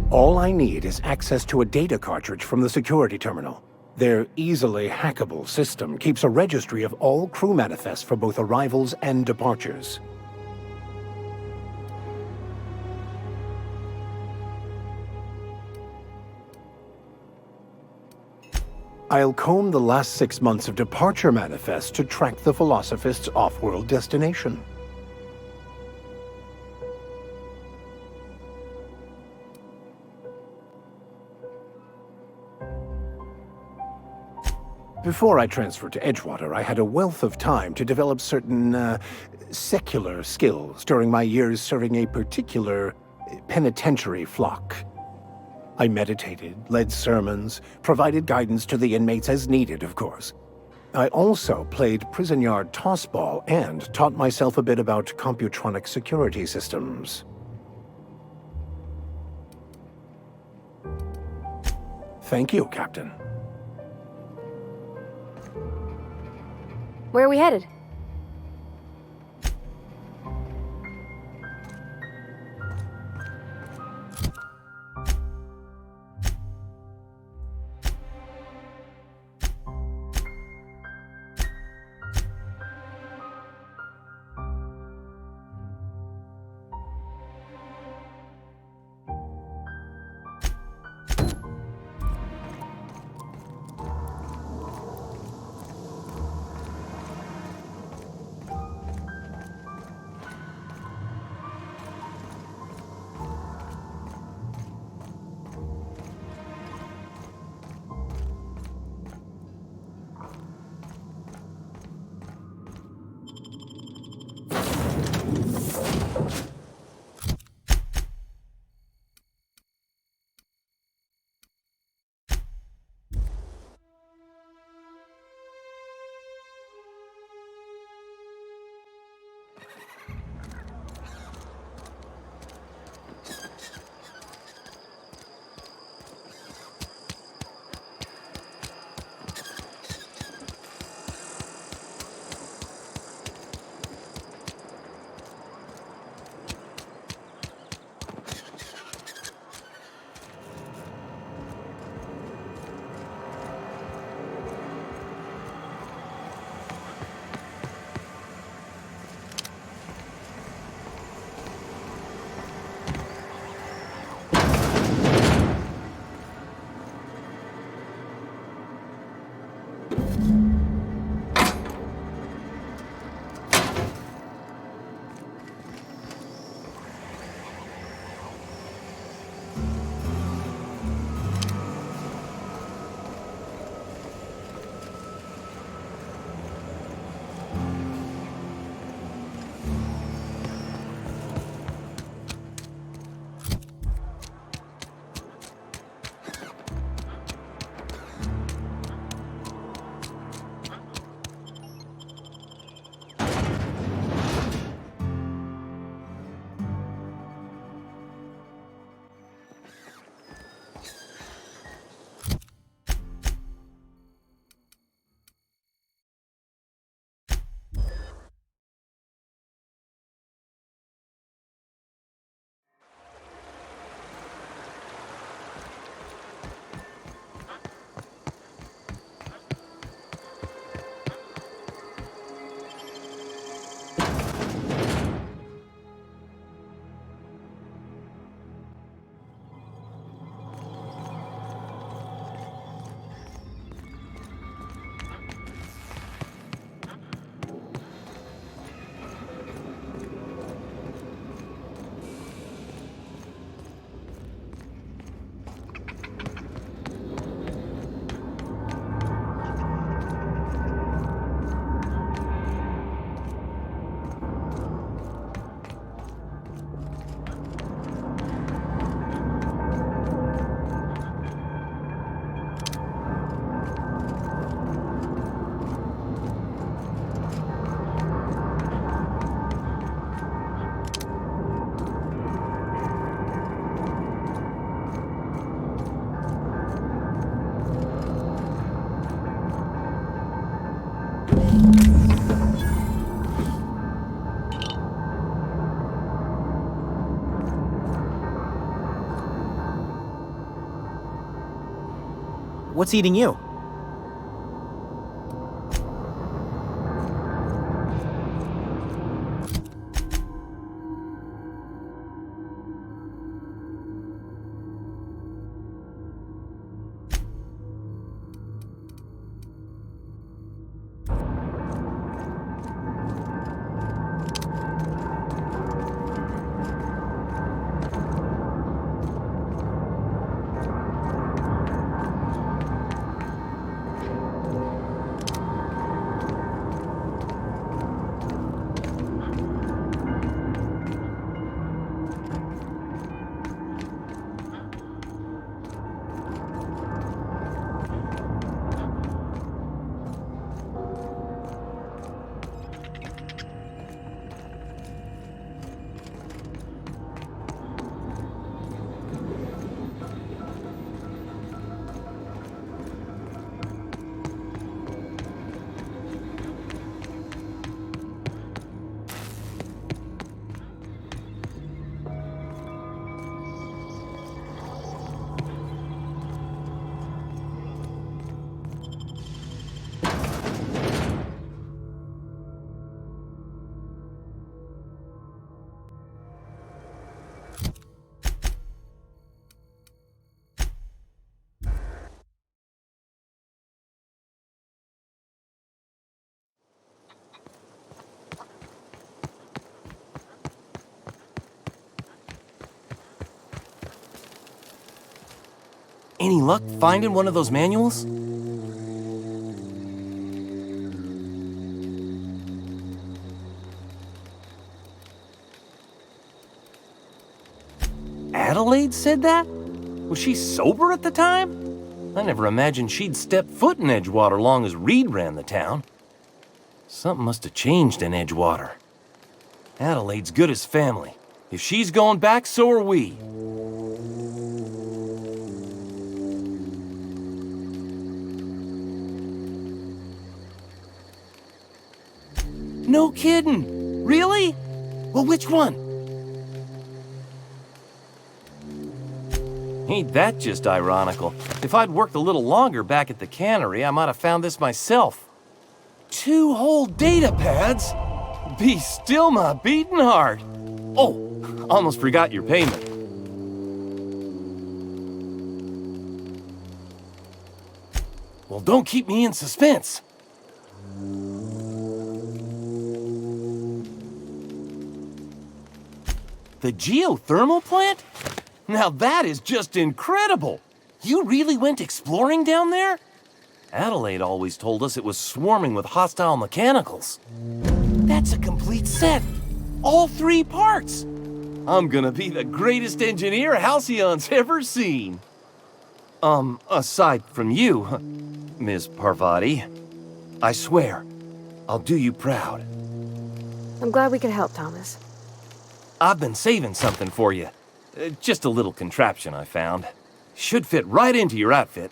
All I need is access to a data cartridge from the security terminal. Their easily hackable system keeps a registry of all crew manifests for both arrivals and departures. I'll comb the last 6 months of departure manifests to track the Philosophist's off-world destination. Before I transferred to Edgewater, I had a wealth of time to develop certain, secular skills during my years serving a particular penitentiary flock. I meditated, led sermons, provided guidance to the inmates as needed, of course. I also played prison yard tossball and taught myself a bit about computronic security systems. Thank you, Captain. Where are we headed? What's eating you? Any luck finding one of those manuals? Adelaide said that? Was she sober at the time? I never imagined she'd step foot in Edgewater long as Reed ran the town. Something must have changed in Edgewater. Adelaide's good as family. If she's going back, so are we. No kidding. Really? Well, which one? Ain't that just ironical? If I'd worked a little longer back at the cannery, I might have found this myself. 2 whole data pads? Be still my beating heart. Oh, almost forgot your payment. Well, don't keep me in suspense. The geothermal plant? Now that is just incredible! You really went exploring down there? Adelaide always told us it was swarming with hostile mechanicals. That's a complete set! All 3 parts! I'm gonna be the greatest engineer Halcyon's ever seen! Aside from you, Ms. Parvati, I swear, I'll do you proud. I'm glad we could help, Thomas. I've been saving something for you. Just a little contraption I found. Should fit right into your outfit.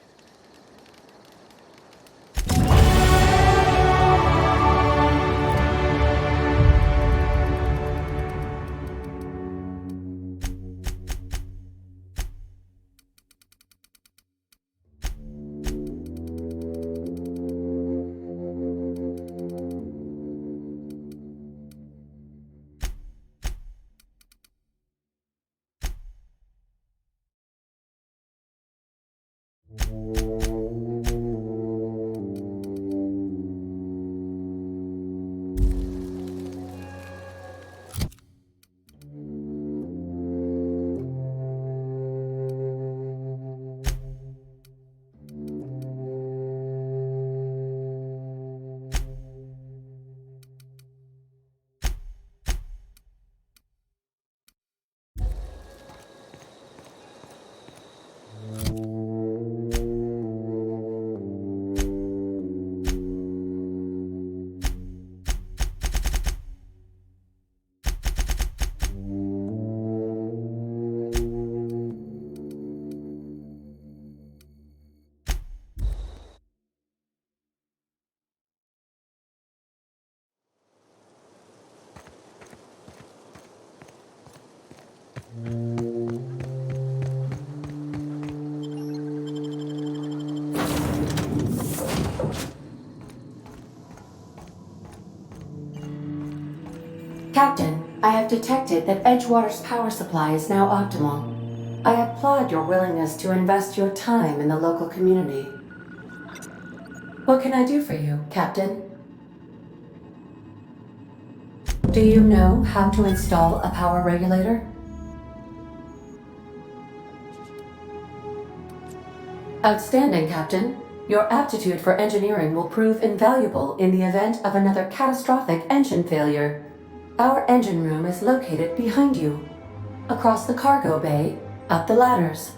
Captain, I have detected that Edgewater's power supply is now optimal. I applaud your willingness to invest your time in the local community. What can I do for you, Captain? Do you know how to install a power regulator? Outstanding, Captain. Your aptitude for engineering will prove invaluable in the event of another catastrophic engine failure. Our engine room is located behind you, across the cargo bay, up the ladders.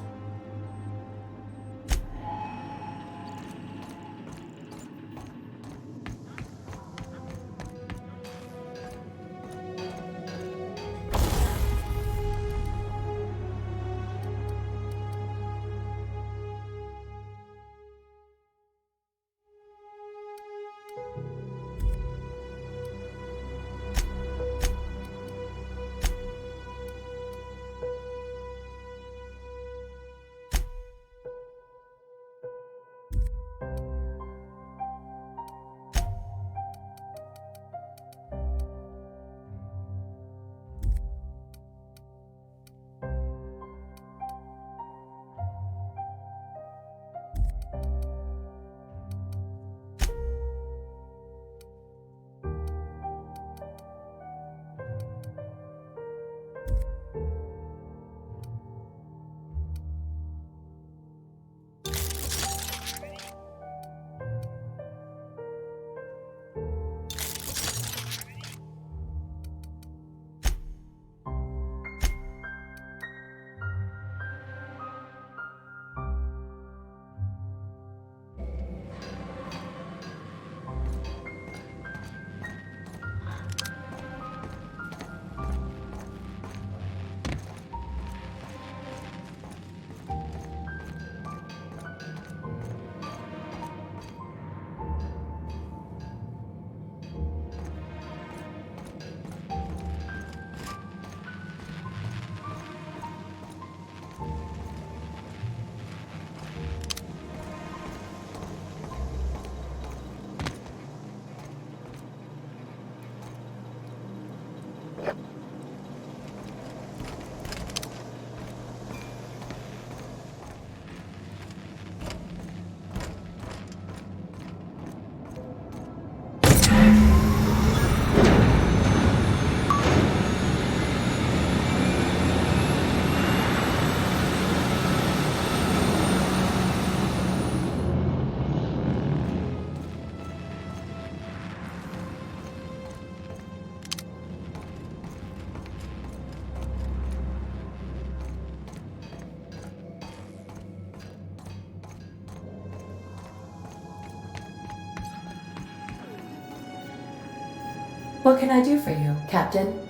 What can I do for you, Captain?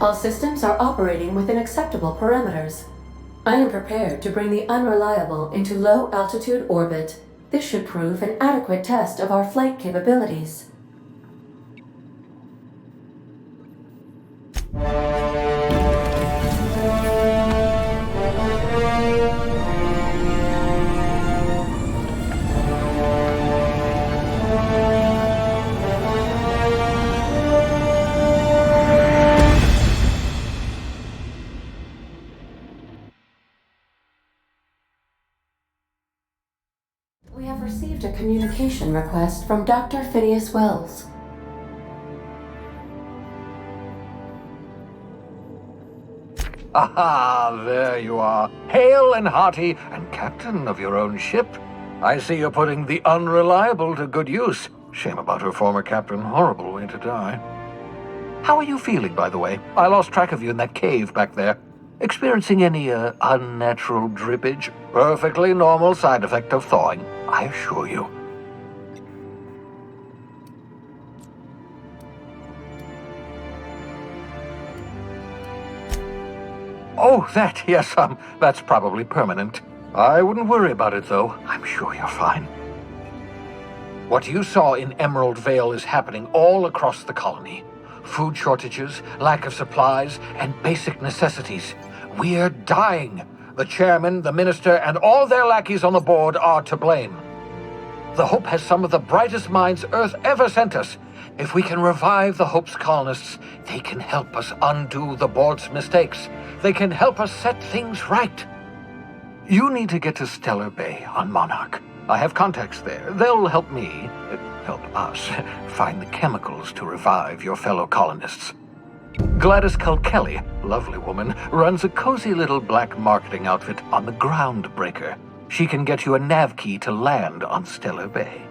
All systems are operating within acceptable parameters. I am prepared to bring the unreliable into low-altitude orbit. This should prove an adequate test of our flight capabilities. We have received a communication request from Dr. Phineas Wells. Aha, there you are, hale and hearty, and captain of your own ship. I see you're putting the unreliable to good use. Shame about her former captain, horrible way to die. How are you feeling, by the way? I lost track of you in that cave back there. Experiencing any, unnatural drippage? Perfectly normal side effect of thawing, I assure you. Oh, yes, that's probably permanent. I wouldn't worry about it, though. I'm sure you're fine. What you saw in Emerald Vale is happening all across the colony. Food shortages, lack of supplies, and basic necessities. We're dying. The chairman, the minister, and all their lackeys on the board are to blame. The Hope has some of the brightest minds Earth ever sent us. If we can revive the Hope's colonists, they can help us undo the board's mistakes. They can help us set things right. You need to get to Stellar Bay on Monarch. I have contacts there. They'll help help us, find the chemicals to revive your fellow colonists. Gladys Kelly, lovely woman, runs a cozy little black marketing outfit on the Groundbreaker. She can get you a nav key to land on Stellar Bay.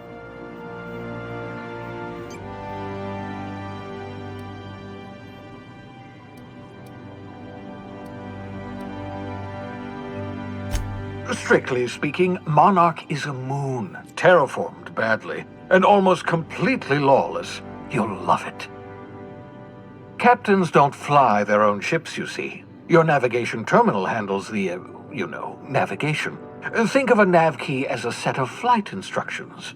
Strictly speaking, Monarch is a moon, terraformed badly, and almost completely lawless. You'll love it. Captains don't fly their own ships, you see. Your navigation terminal handles the, navigation. Think of a nav key as a set of flight instructions.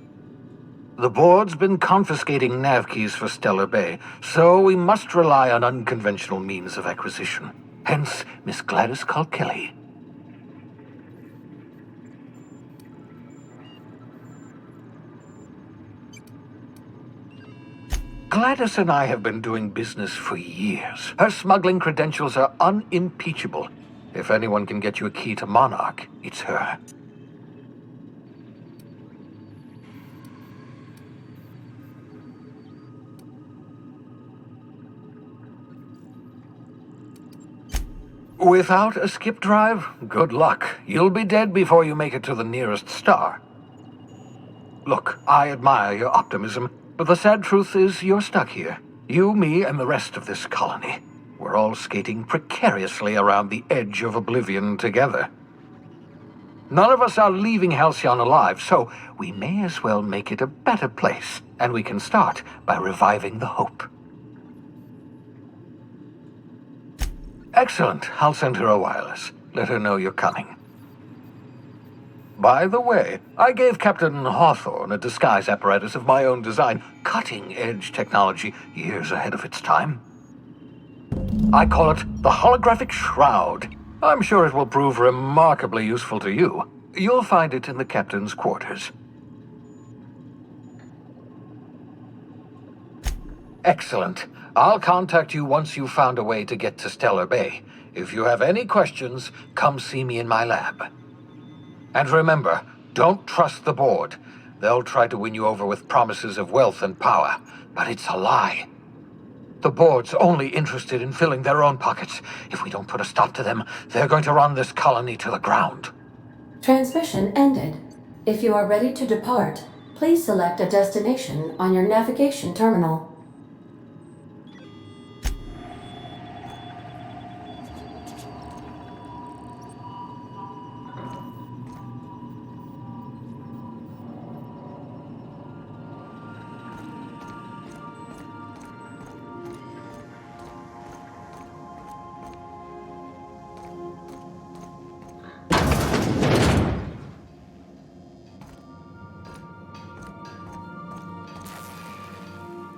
The board's been confiscating nav keys for Stellar Bay, so we must rely on unconventional means of acquisition. Hence, Miss Gladys Kelly. Gladys and I have been doing business for years. Her smuggling credentials are unimpeachable. If anyone can get you a key to Monarch, it's her. Without a skip drive, good luck. You'll be dead before you make it to the nearest star. Look, I admire your optimism, but the sad truth is you're stuck here. You, me, and the rest of this colony. We're all skating precariously around the edge of oblivion together. None of us are leaving Halcyon alive, so we may as well make it a better place, and we can start by reviving the Hope. Excellent. I'll send her a wireless. Let her know you're coming. By the way, I gave Captain Hawthorne a disguise apparatus of my own design, cutting-edge technology years ahead of its time. I call it the Holographic Shroud. I'm sure it will prove remarkably useful to you. You'll find it in the captain's quarters. Excellent. I'll contact you once you've found a way to get to Stellar Bay. If you have any questions, come see me in my lab. And remember, don't trust the board. They'll try to win you over with promises of wealth and power, but it's a lie. The board's only interested in filling their own pockets. If we don't put a stop to them, they're going to run this colony to the ground. Transmission ended. If you are ready to depart, please select a destination on your navigation terminal.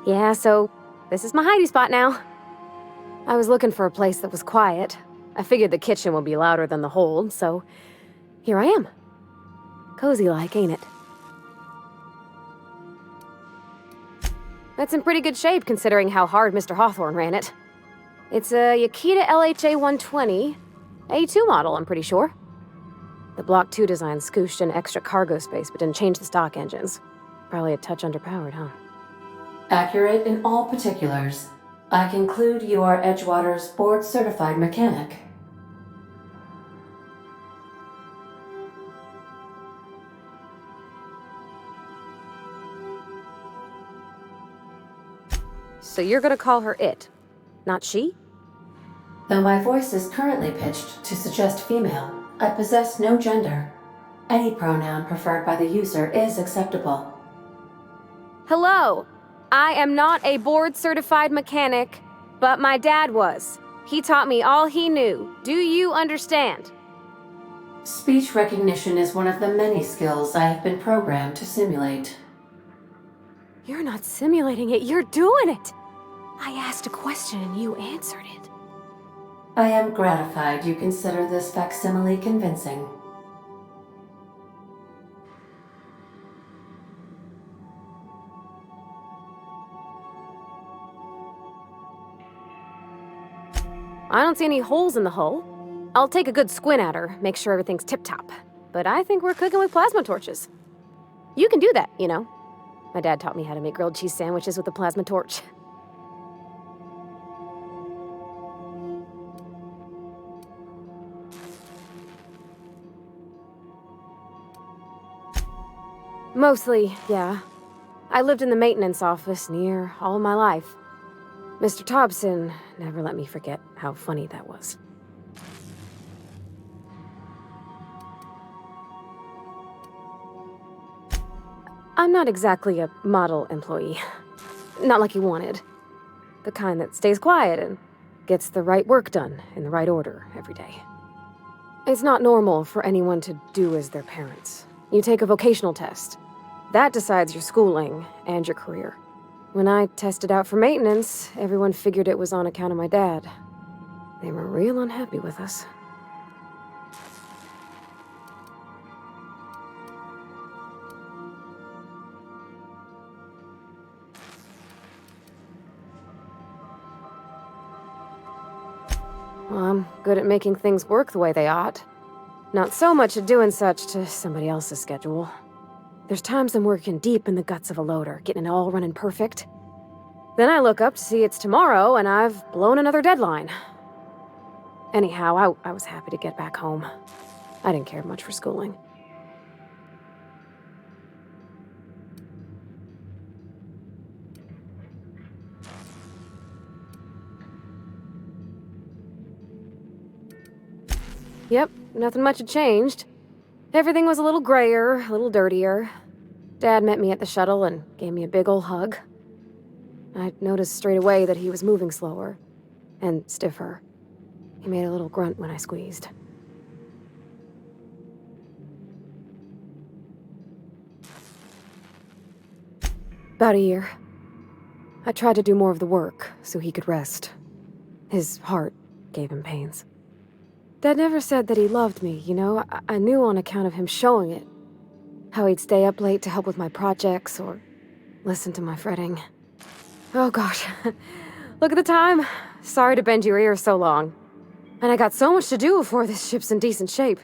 Yeah, so this is my hidey spot now. I was looking for a place that was quiet. I figured the kitchen will be louder than the hold, so here I am. Cozy-like, ain't it? That's in pretty good shape considering how hard Mr. Hawthorne ran it. It's a Yakita LHA 120, A2 model, I'm pretty sure. The Block 2 design scooshed in extra cargo space but didn't change the stock engines. Probably a touch underpowered, huh? Accurate in all particulars. I conclude you are Edgewater's board-certified mechanic. So you're gonna call her it, not she? Though my voice is currently pitched to suggest female, I possess no gender. Any pronoun preferred by the user is acceptable. Hello! I am not a board-certified mechanic, but my dad was. He taught me all he knew. Do you understand? Speech recognition is one of the many skills I have been programmed to simulate. You're not simulating it, you're doing it! I asked a question and you answered it. I am gratified you consider this facsimile convincing. I don't see any holes in the hull. I'll take a good squint at her, make sure everything's tip-top. But I think we're cooking with plasma torches. You can do that, you know. My dad taught me how to make grilled cheese sandwiches with a plasma torch. Mostly, yeah. I lived in the maintenance office near all my life. Mr. Thompson never let me forget how funny that was. I'm not exactly a model employee. Not like he wanted. The kind that stays quiet and gets the right work done in the right order every day. It's not normal for anyone to do as their parents. You take a vocational test. That decides your schooling and your career. When I tested out for maintenance, everyone figured it was on account of my dad. They were real unhappy with us. Well, I'm good at making things work the way they ought. Not so much at doing such to somebody else's schedule. There's times I'm working deep in the guts of a loader, getting it all running perfect. Then I look up to see it's tomorrow, and I've blown another deadline. Anyhow, I was happy to get back home. I didn't care much for schooling. Yep, nothing much had changed. Everything was a little grayer, a little dirtier. Dad met me at the shuttle and gave me a big ol' hug. I noticed straight away that he was moving slower and stiffer. He made a little grunt when I squeezed. About a year. I tried to do more of the work so he could rest. His heart gave him pains. Dad never said that he loved me, you know? I knew on account of him showing it. How he'd stay up late to help with my projects or listen to my fretting. Oh gosh, look at the time. Sorry to bend your ears so long. And I got so much to do before this ship's in decent shape.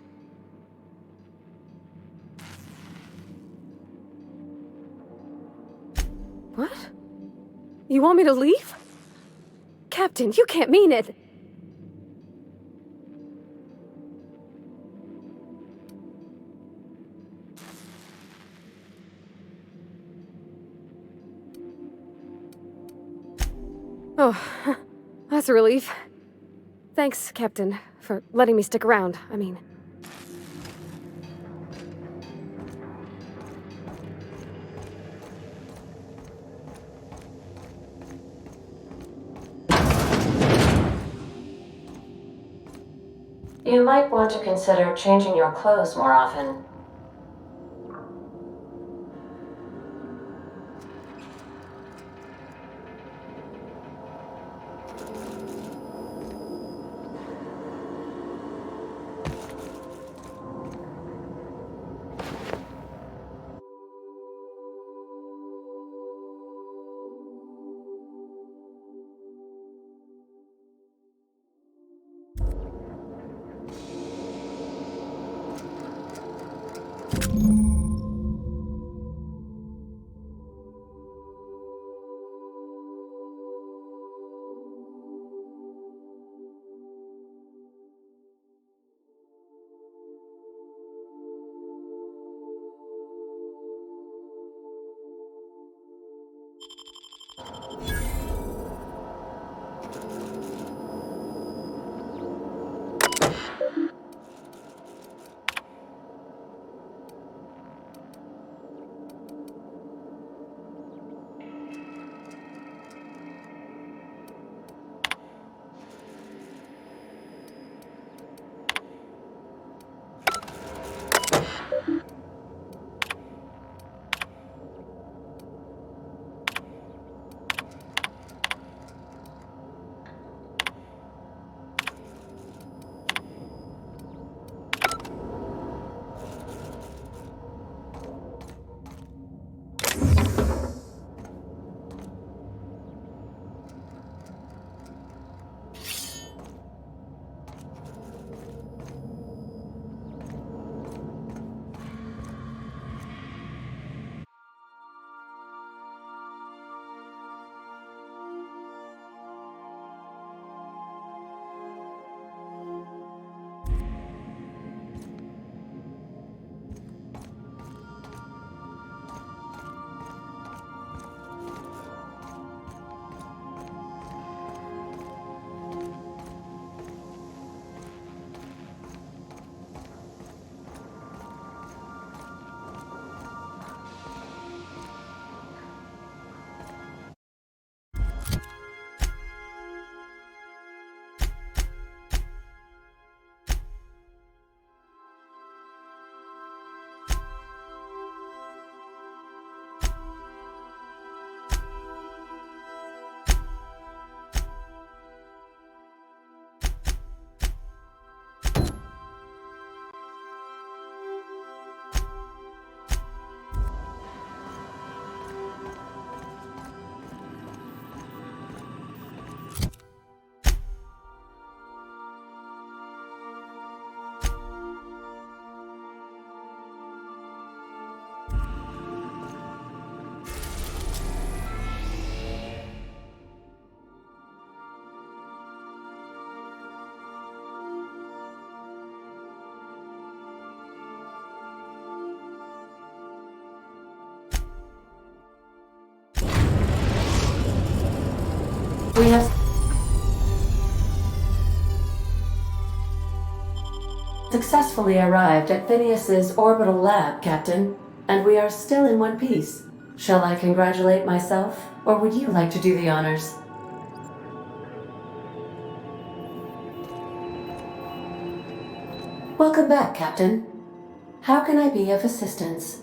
What? You want me to leave? Captain, you can't mean it! Oh, that's a relief. Thanks, Captain, for letting me stick around. I mean... You might want to consider changing your clothes more often. successfully arrived at Phineas's orbital lab, Captain, and we are still in one piece. Shall I congratulate myself, or would you like to do the honors? Welcome back, Captain. How can I be of assistance?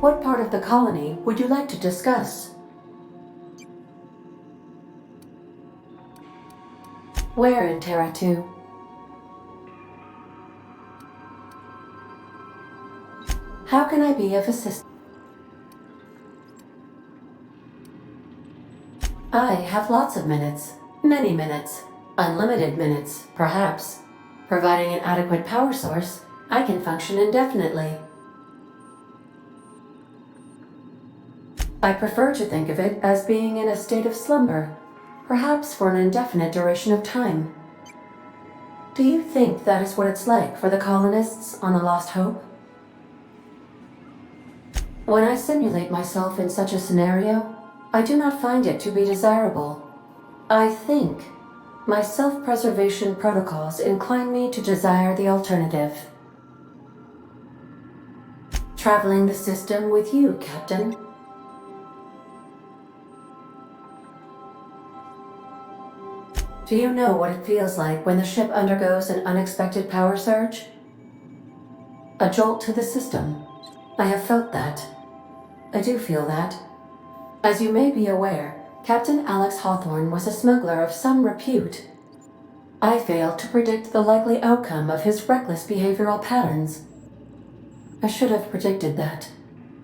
What part of the colony would you like to discuss? Where in Terra 2? How can I be of assistance? I have lots of minutes. Many minutes. Unlimited minutes, perhaps. Providing an adequate power source, I can function indefinitely. I prefer to think of it as being in a state of slumber, perhaps for an indefinite duration of time. Do you think that is what it's like for the colonists on the Lost Hope? When I simulate myself in such a scenario, I do not find it to be desirable. I think my self-preservation protocols incline me to desire the alternative. Traveling the system with you, Captain. Do you know what it feels like when the ship undergoes an unexpected power surge? A jolt to the system. I have felt that. I do feel that. As you may be aware, Captain Alex Hawthorne was a smuggler of some repute. I failed to predict the likely outcome of his reckless behavioral patterns. I should have predicted that.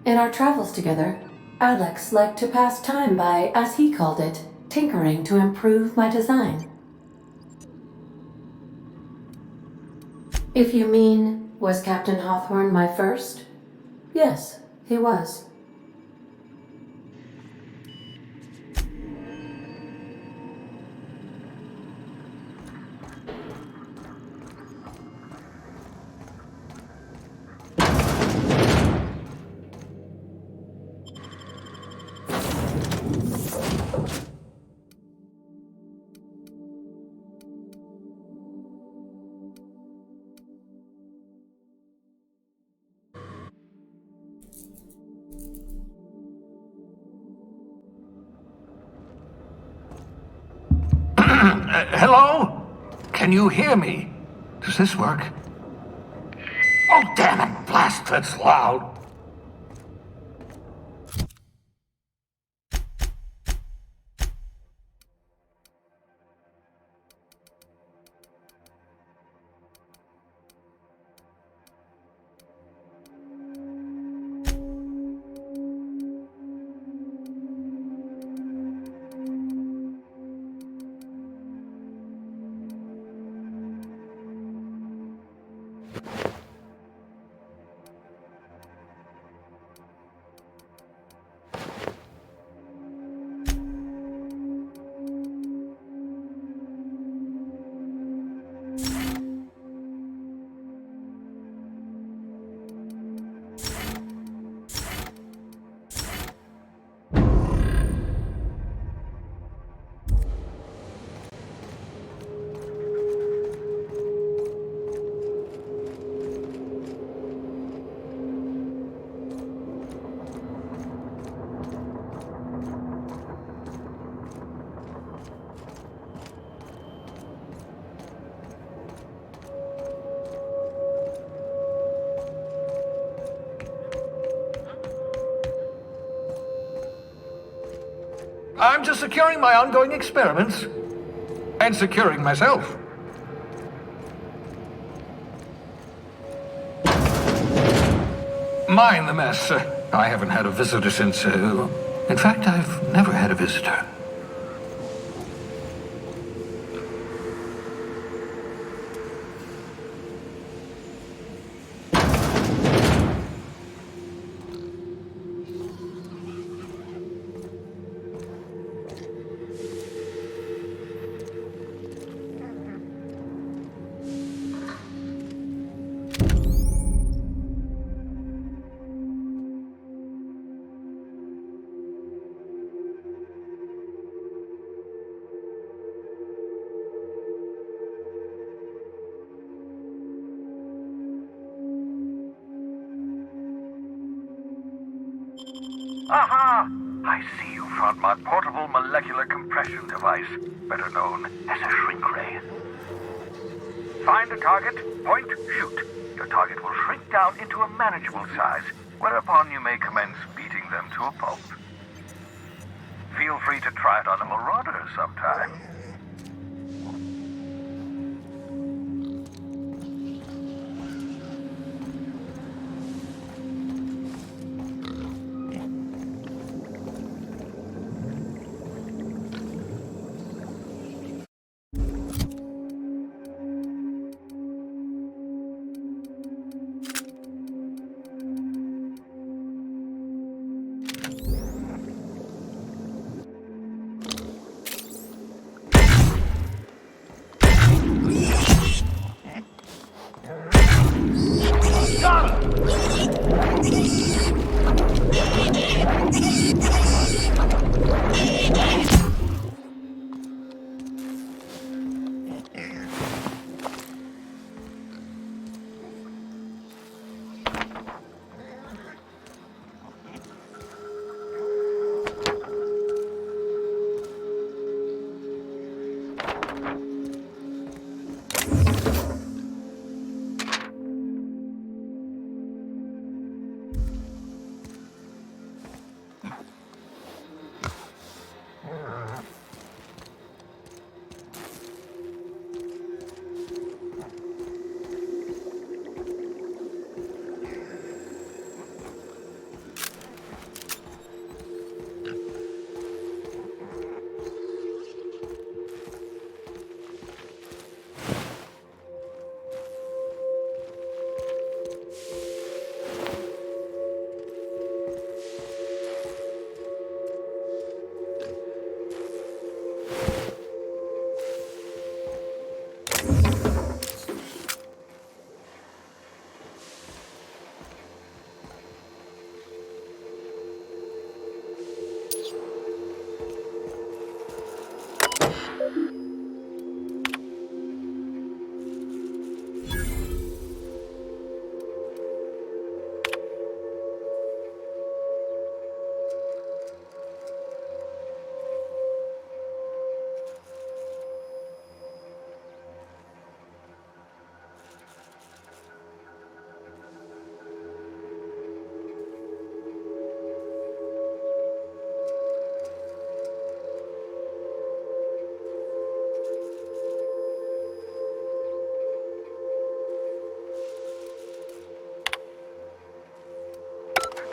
In our travels together, Alex liked to pass time by, as he called it, tinkering to improve my design. If you mean, was Captain Hawthorne my first? Yes, he was. Hello? Can you hear me? Does this work? Oh, damn it! Blast, that's loud. I'm just securing my ongoing experiments. And securing myself. Mind the mess. I haven't had a visitor since... in fact, I've never had a visitor. Aha! I see you found my portable molecular compression device, better known as a shrink ray. Find a target, point, shoot. Your target will shrink down into a manageable size, whereupon you may commence beating them to a pulp. Feel free to try it on a marauder sometime.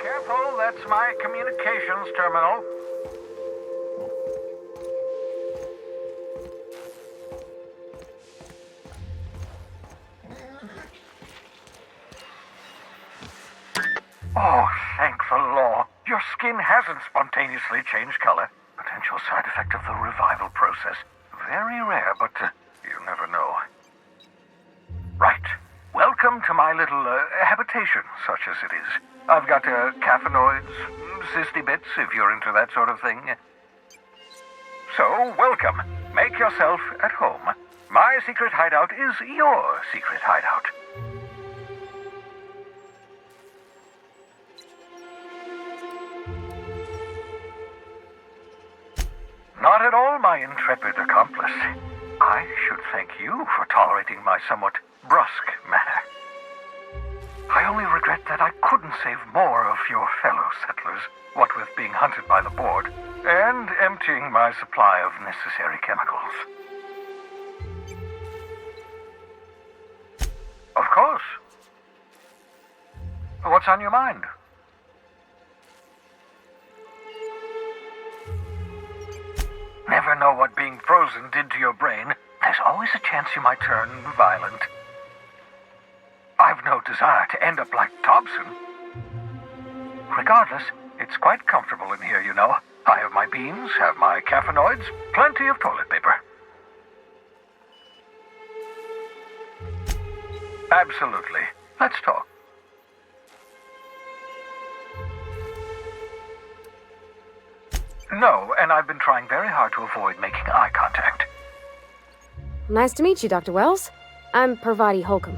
Careful, that's my communications terminal. Oh, thank the law. Your skin hasn't spontaneously changed color. Potential side effect of the revival process. Very rare, but you never know. Right. Welcome to my little habitation, such as it is. I've got caffeinoids, cysty bits, if you're into that sort of thing. So, welcome. Make yourself at home. My secret hideout is your secret hideout. Not at all, my intrepid accomplice. I should thank you for tolerating my somewhat brusque manner. I only regret that I couldn't save more of your fellow settlers, what with being hunted by the board, and emptying my supply of necessary chemicals. Of course. What's on your mind? Never know what being frozen did to your brain. There's always a chance you might turn violent. I've no desire to end up like Thompson. Regardless, it's quite comfortable in here, you know. I have my beans, have my caffeinoids, plenty of toilet paper. Absolutely. Let's talk. No, and I've been trying very hard to avoid making eye contact. Nice to meet you, Dr. Wells. I'm Parvati Holcomb.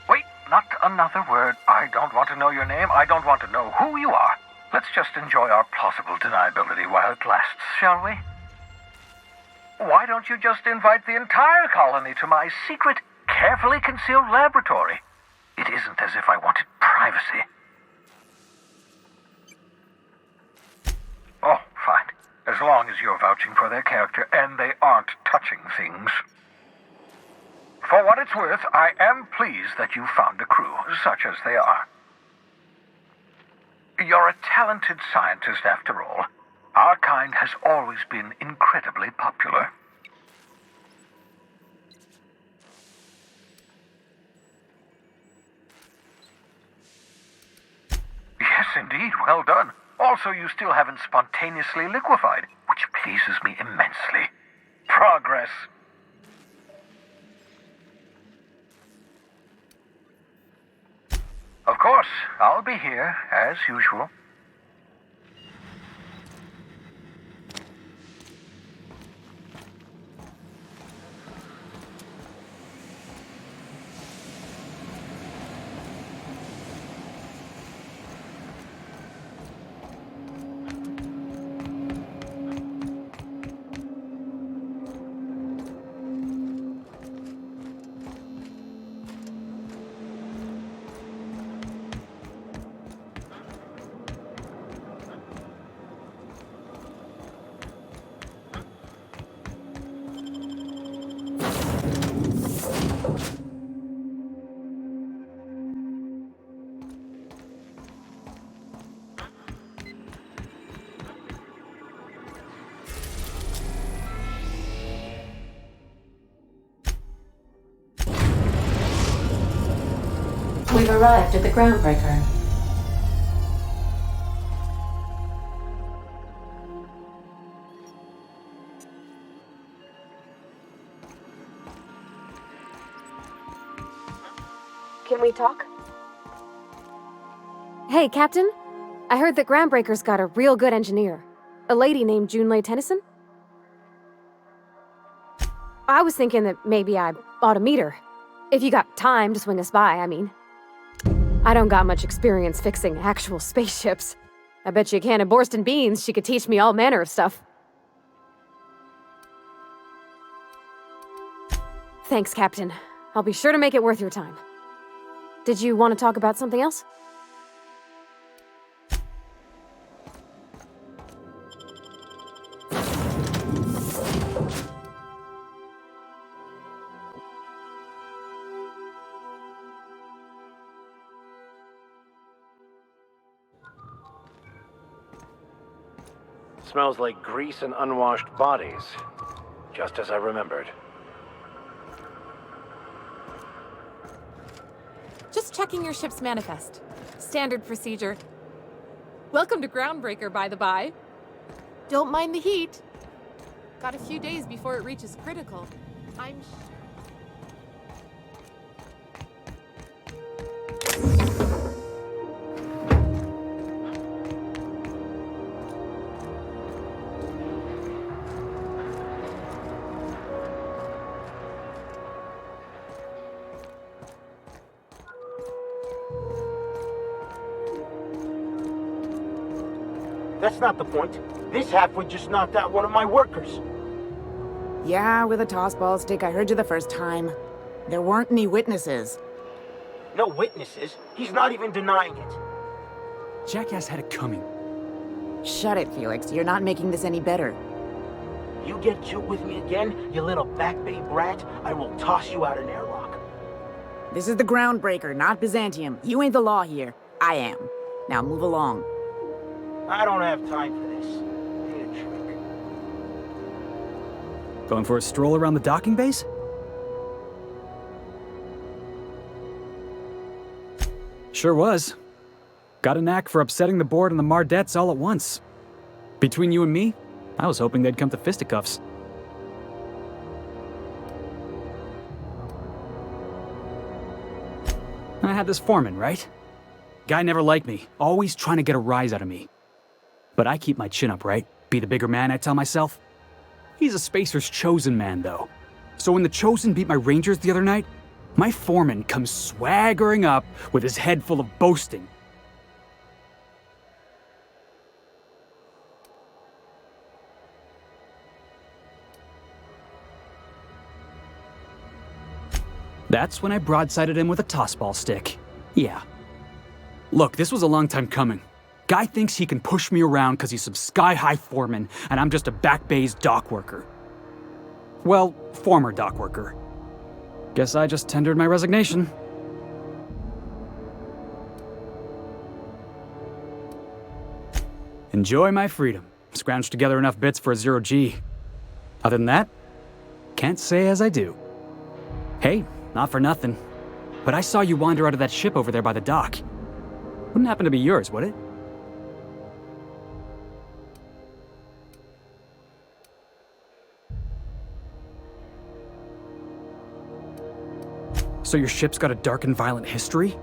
Wait, not another word. I don't want to know your name. I don't want to know who you are. Let's just enjoy our plausible deniability while it lasts, shall we? Why don't you just invite the entire colony to my secret, carefully concealed laboratory? It isn't as if I wanted privacy. Oh, fine. As long as you're vouching for their character and they aren't touching things. For what it's worth, I am pleased that you found a crew, such as they are. You're a talented scientist, after all. Our kind has always been incredibly popular. Yes, indeed. Well done. Also, you still haven't spontaneously liquefied, which pleases me immensely. Progress. Of course, I'll be here, as usual. We've arrived at the groundbreaker. Can we talk? Hey, Captain. I heard that Groundbreaker's got a real good engineer. A lady named Junlei Tennyson. I was thinking that maybe I ought to meet her. If you got time to swing us by, I mean. I don't got much experience fixing actual spaceships. I bet you a can of Borston beans she could teach me all manner of stuff. Thanks, Captain. I'll be sure to make it worth your time. Did you want to talk about something else? Smells like grease and unwashed bodies. Just as I remembered. Just checking your ship's manifest. Standard procedure. Welcome to Groundbreaker, by the by. Don't mind the heat. Got a few days before it reaches critical. I'm... That's not the point. This halfwit just knocked out one of my workers. Yeah, with a tossball stick, I heard you the first time. There weren't any witnesses. No witnesses? He's not even denying it. Jackass had it coming. Shut it, Felix. You're not making this any better. You get cute with me again, you little back bay brat, I will toss you out an airlock. This is the Groundbreaker, not Byzantium. You ain't the law here. I am. Now move along. I don't have time for this. Ain't a trick. Going for a stroll around the docking base? Sure was. Got a knack for upsetting the board and the Mardettes all at once. Between you and me, I was hoping they'd come to fisticuffs. I had this foreman, right? Guy never liked me, always trying to get a rise out of me. But I keep my chin up, right? Be the bigger man, I tell myself. He's a Spacer's chosen man, though. So when the Chosen beat my Rangers the other night, my foreman comes swaggering up with his head full of boasting. That's when I broadsided him with a tossball stick. Yeah. Look, this was a long time coming. Guy thinks he can push me around because he's some sky-high foreman, and I'm just a back bay's dock worker. Well, former dock worker. Guess I just tendered my resignation. Enjoy my freedom. Scrounged together enough bits for a 0G. Other than that, can't say as I do. Hey, not for nothing, but I saw you wander out of that ship over there by the dock. Wouldn't happen to be yours, would it? So your ship's got a dark and violent history?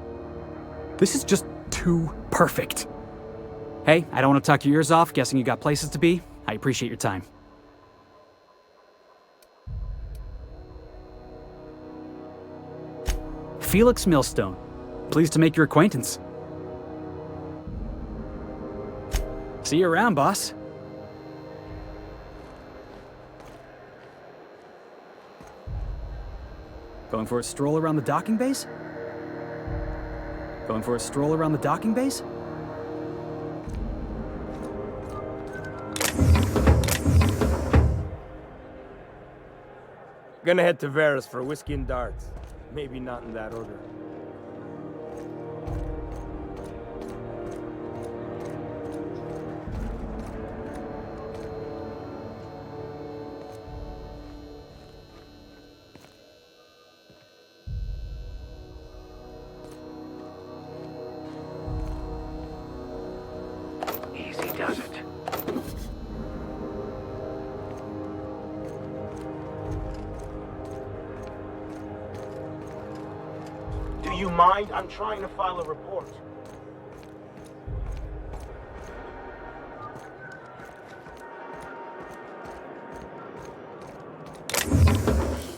This is just too perfect. Hey, I don't want to talk your ears off, guessing you got places to be. I appreciate your time. Felix Millstone. Pleased to make your acquaintance. See you around, boss. Going for a stroll around the docking bays? Going for a stroll around the docking bays? Gonna head to Vera's for whiskey and darts. Maybe not in that order. Easy does it. Do you mind? I'm trying to file a report.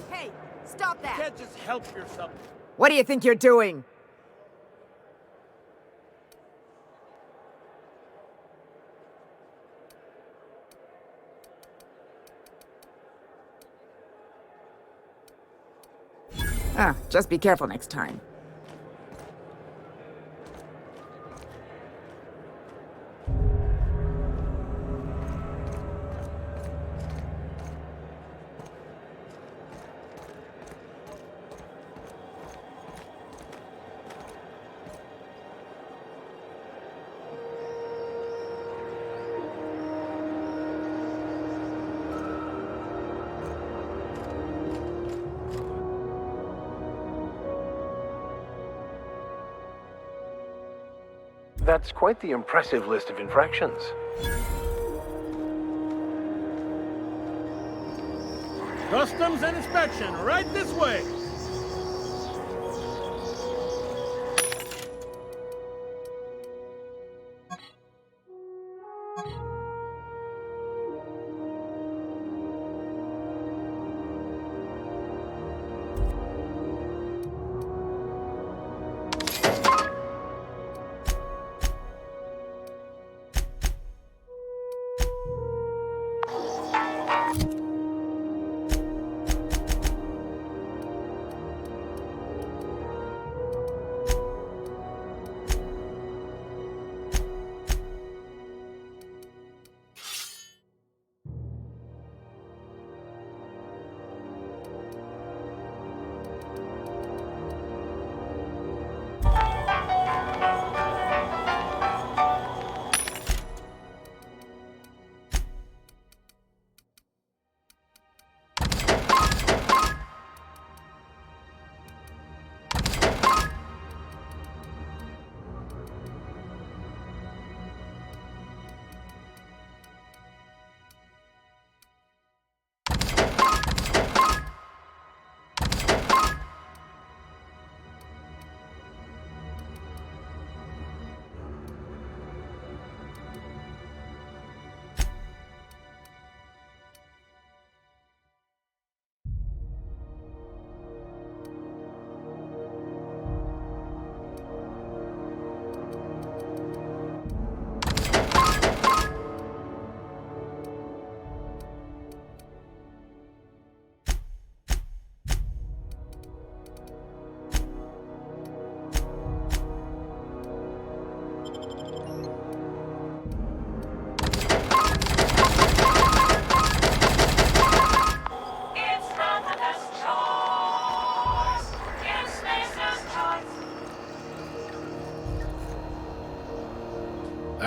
Hey, stop that! You can't just help yourself. What do you think you're doing? Just be careful next time. That's quite the impressive list of infractions. Customs and inspection, right this way.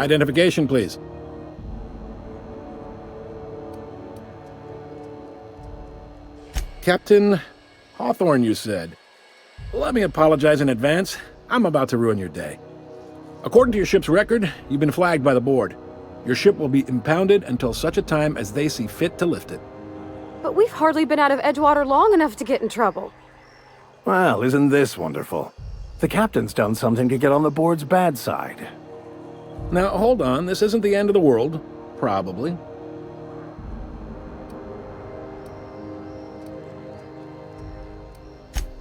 Identification, please. Captain Hawthorne, you said. Let me apologize in advance. I'm about to ruin your day. According to your ship's record, you've been flagged by the board. Your ship will be impounded until such a time as they see fit to lift it. But we've hardly been out of Edgewater long enough to get in trouble. Well, isn't this wonderful? The captain's done something to get on the board's bad side. Now, hold on. This isn't the end of the world. Probably.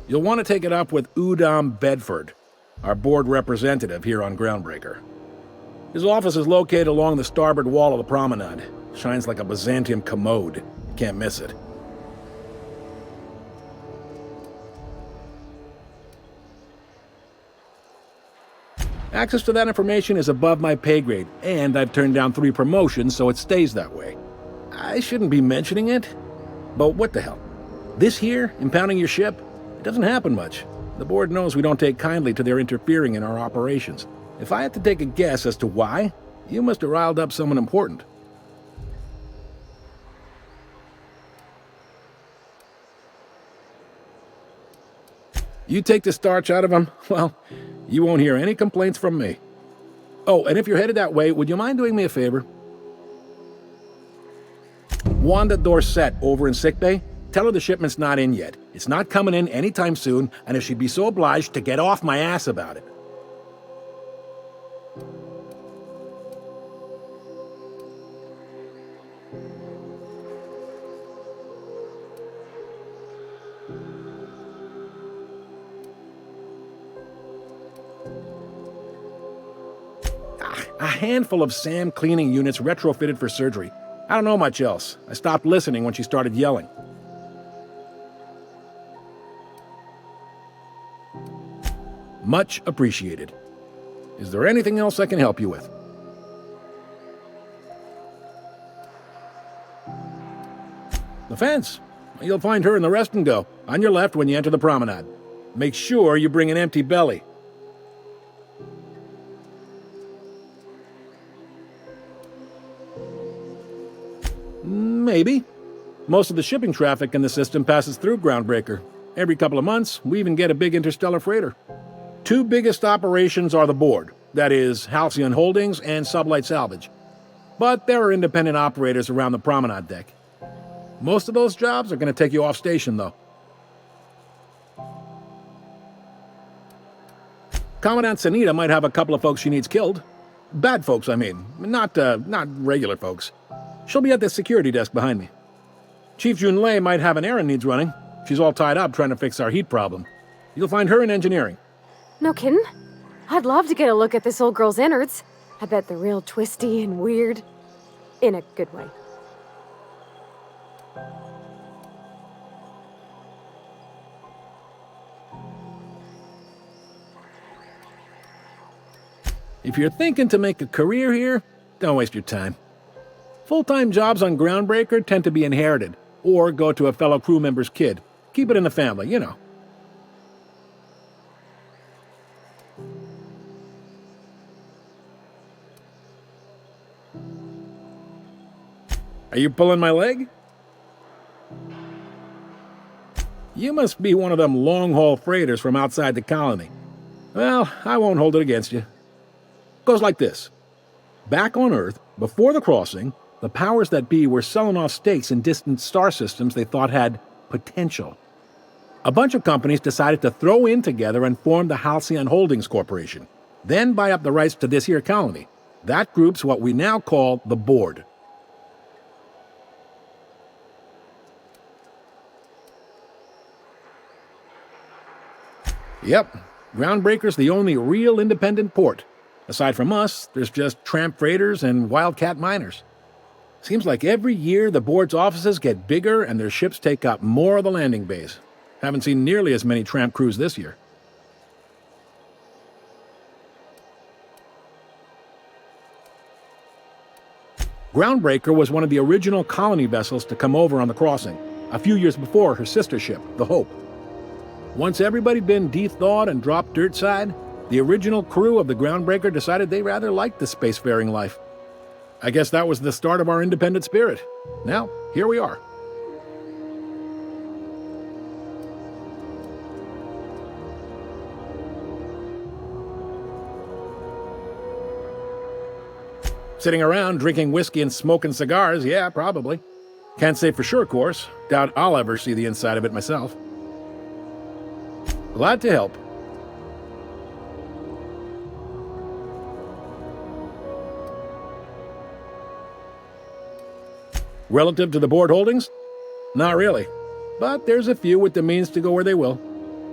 You'll want to take it up with Udom Bedford, our board representative here on Groundbreaker. His office is located along the starboard wall of the promenade. Shines like a Byzantium commode. You can't miss it. Access to that information is above my pay grade, and I've turned down 3 promotions, so it stays that way. I shouldn't be mentioning it, but what the hell? This here, impounding your ship, it doesn't happen much. The board knows we don't take kindly to their interfering in our operations. If I had to take a guess as to why, you must have riled up someone important. You take the starch out of them, well, you won't hear any complaints from me. Oh, and if you're headed that way, would you mind doing me a favor? Wanda Dorset over in sickbay, tell her the shipment's not in yet. It's not coming in anytime soon, and if she'd be so obliged to get off my ass about it. A handful of SAM cleaning units retrofitted for surgery. I don't know much else. I stopped listening when she started yelling. Much appreciated. Is there anything else I can help you with? The fence. You'll find her in the rest and go, on your left when you enter the promenade. Make sure you bring an empty belly. Maybe. Most of the shipping traffic in the system passes through Groundbreaker. Every couple of months, we even get a big interstellar freighter. 2 biggest operations are the board, that is, Halcyon Holdings and Sublight Salvage. But there are independent operators around the promenade deck. Most of those jobs are going to take you off station, though. Commandant Sanita might have a couple of folks she needs killed. Bad folks, I mean. Not regular folks. She'll be at the security desk behind me. Chief Junlei might have an errand needs running. She's all tied up trying to fix our heat problem. You'll find her in engineering. No kidding? I'd love to get a look at this old girl's innards. I bet they're real twisty and weird. In a good way. If you're thinking to make a career here, don't waste your time. Full-time jobs on Groundbreaker tend to be inherited, or go to a fellow crew member's kid. Keep it in the family, you know. Are you pulling my leg? You must be one of them long-haul freighters from outside the colony. Well, I won't hold it against you. Goes like this. Back on Earth, before the crossing, the powers that be were selling off stakes in distant star systems they thought had potential. A bunch of companies decided to throw in together and form the Halcyon Holdings Corporation, then buy up the rights to this here colony. That group's what we now call the Board. Yep, Groundbreaker's the only real independent port. Aside from us, there's just tramp freighters and wildcat miners. Seems like every year the board's offices get bigger and their ships take up more of the landing bays. Haven't seen nearly as many tramp crews this year. Groundbreaker was one of the original colony vessels to come over on the crossing, a few years before her sister ship, the Hope. Once everybody'd been de-thawed and dropped dirt side, The original crew of the Groundbreaker decided they rather liked the spacefaring life. I guess that was the start of our independent spirit. Now, here we are. Sitting around drinking whiskey and smoking cigars, yeah, probably. Can't say for sure, of course. Doubt I'll ever see the inside of it myself. Glad to help. Relative to the board holdings? Not really. But there's a few with the means to go where they will.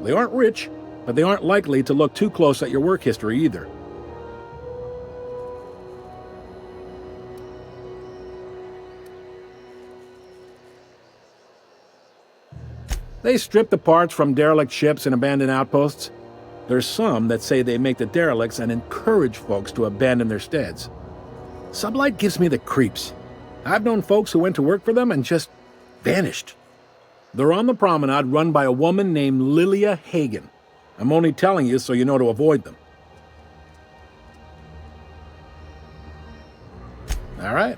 They aren't rich, but they aren't likely to look too close at your work history either. They strip the parts from derelict ships and abandoned outposts. There's some that say they make the derelicts and encourage folks to abandon their steads. Sublight gives me the creeps. I've known folks who went to work for them and just vanished. They're on the promenade run by a woman named Lilia Hagen. I'm only telling you so you know to avoid them. All right.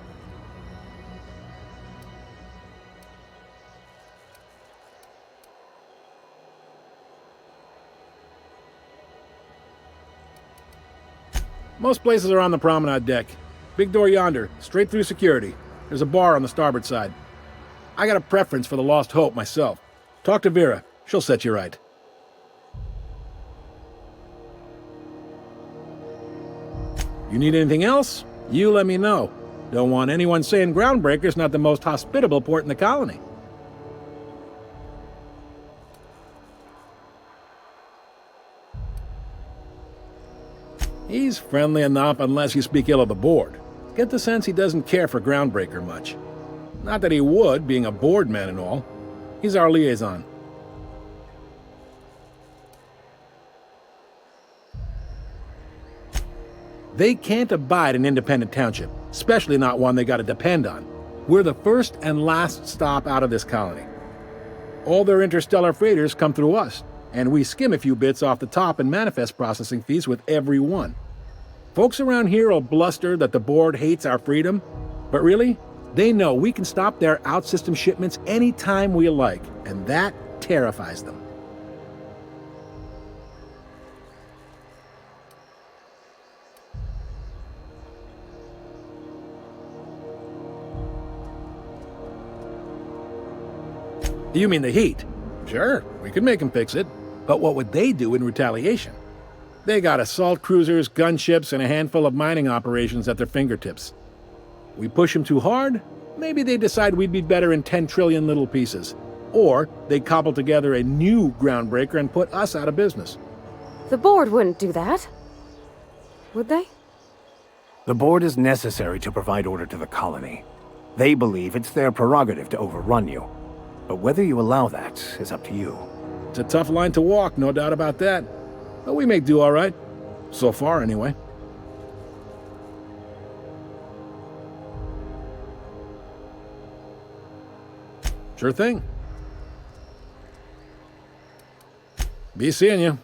Most places are on the promenade deck. Big door yonder, straight through security. There's a bar on the starboard side. I got a preference for the Lost Hope myself. Talk to Vera. She'll set you right. You need anything else? You let me know. Don't want anyone saying Groundbreaker's not the most hospitable port in the colony. He's friendly enough unless you speak ill of the board. Get the sense he doesn't care for Groundbreaker much. Not that he would, being a board man and all. He's our liaison. They can't abide an independent township, especially not one they gotta depend on. We're the first and last stop out of this colony. All their interstellar freighters come through us, and we skim a few bits off the top in manifest processing fees with every one. Folks around here will bluster that the board hates our freedom, but really, they know we can stop their out-system shipments anytime we like, and that terrifies them. You mean the heat? Sure, we could make them fix it. But what would they do in retaliation? They got assault cruisers, gunships, and a handful of mining operations at their fingertips. We push them too hard, maybe they decide we'd be better in 10 trillion little pieces. Or they cobble together a new Groundbreaker and put us out of business. The board wouldn't do that. Would they? The board is necessary to provide order to the colony. They believe it's their prerogative to overrun you. But whether you allow that is up to you. It's a tough line to walk, no doubt about that. But we may do all right. So far, anyway. Sure thing. Be seeing you.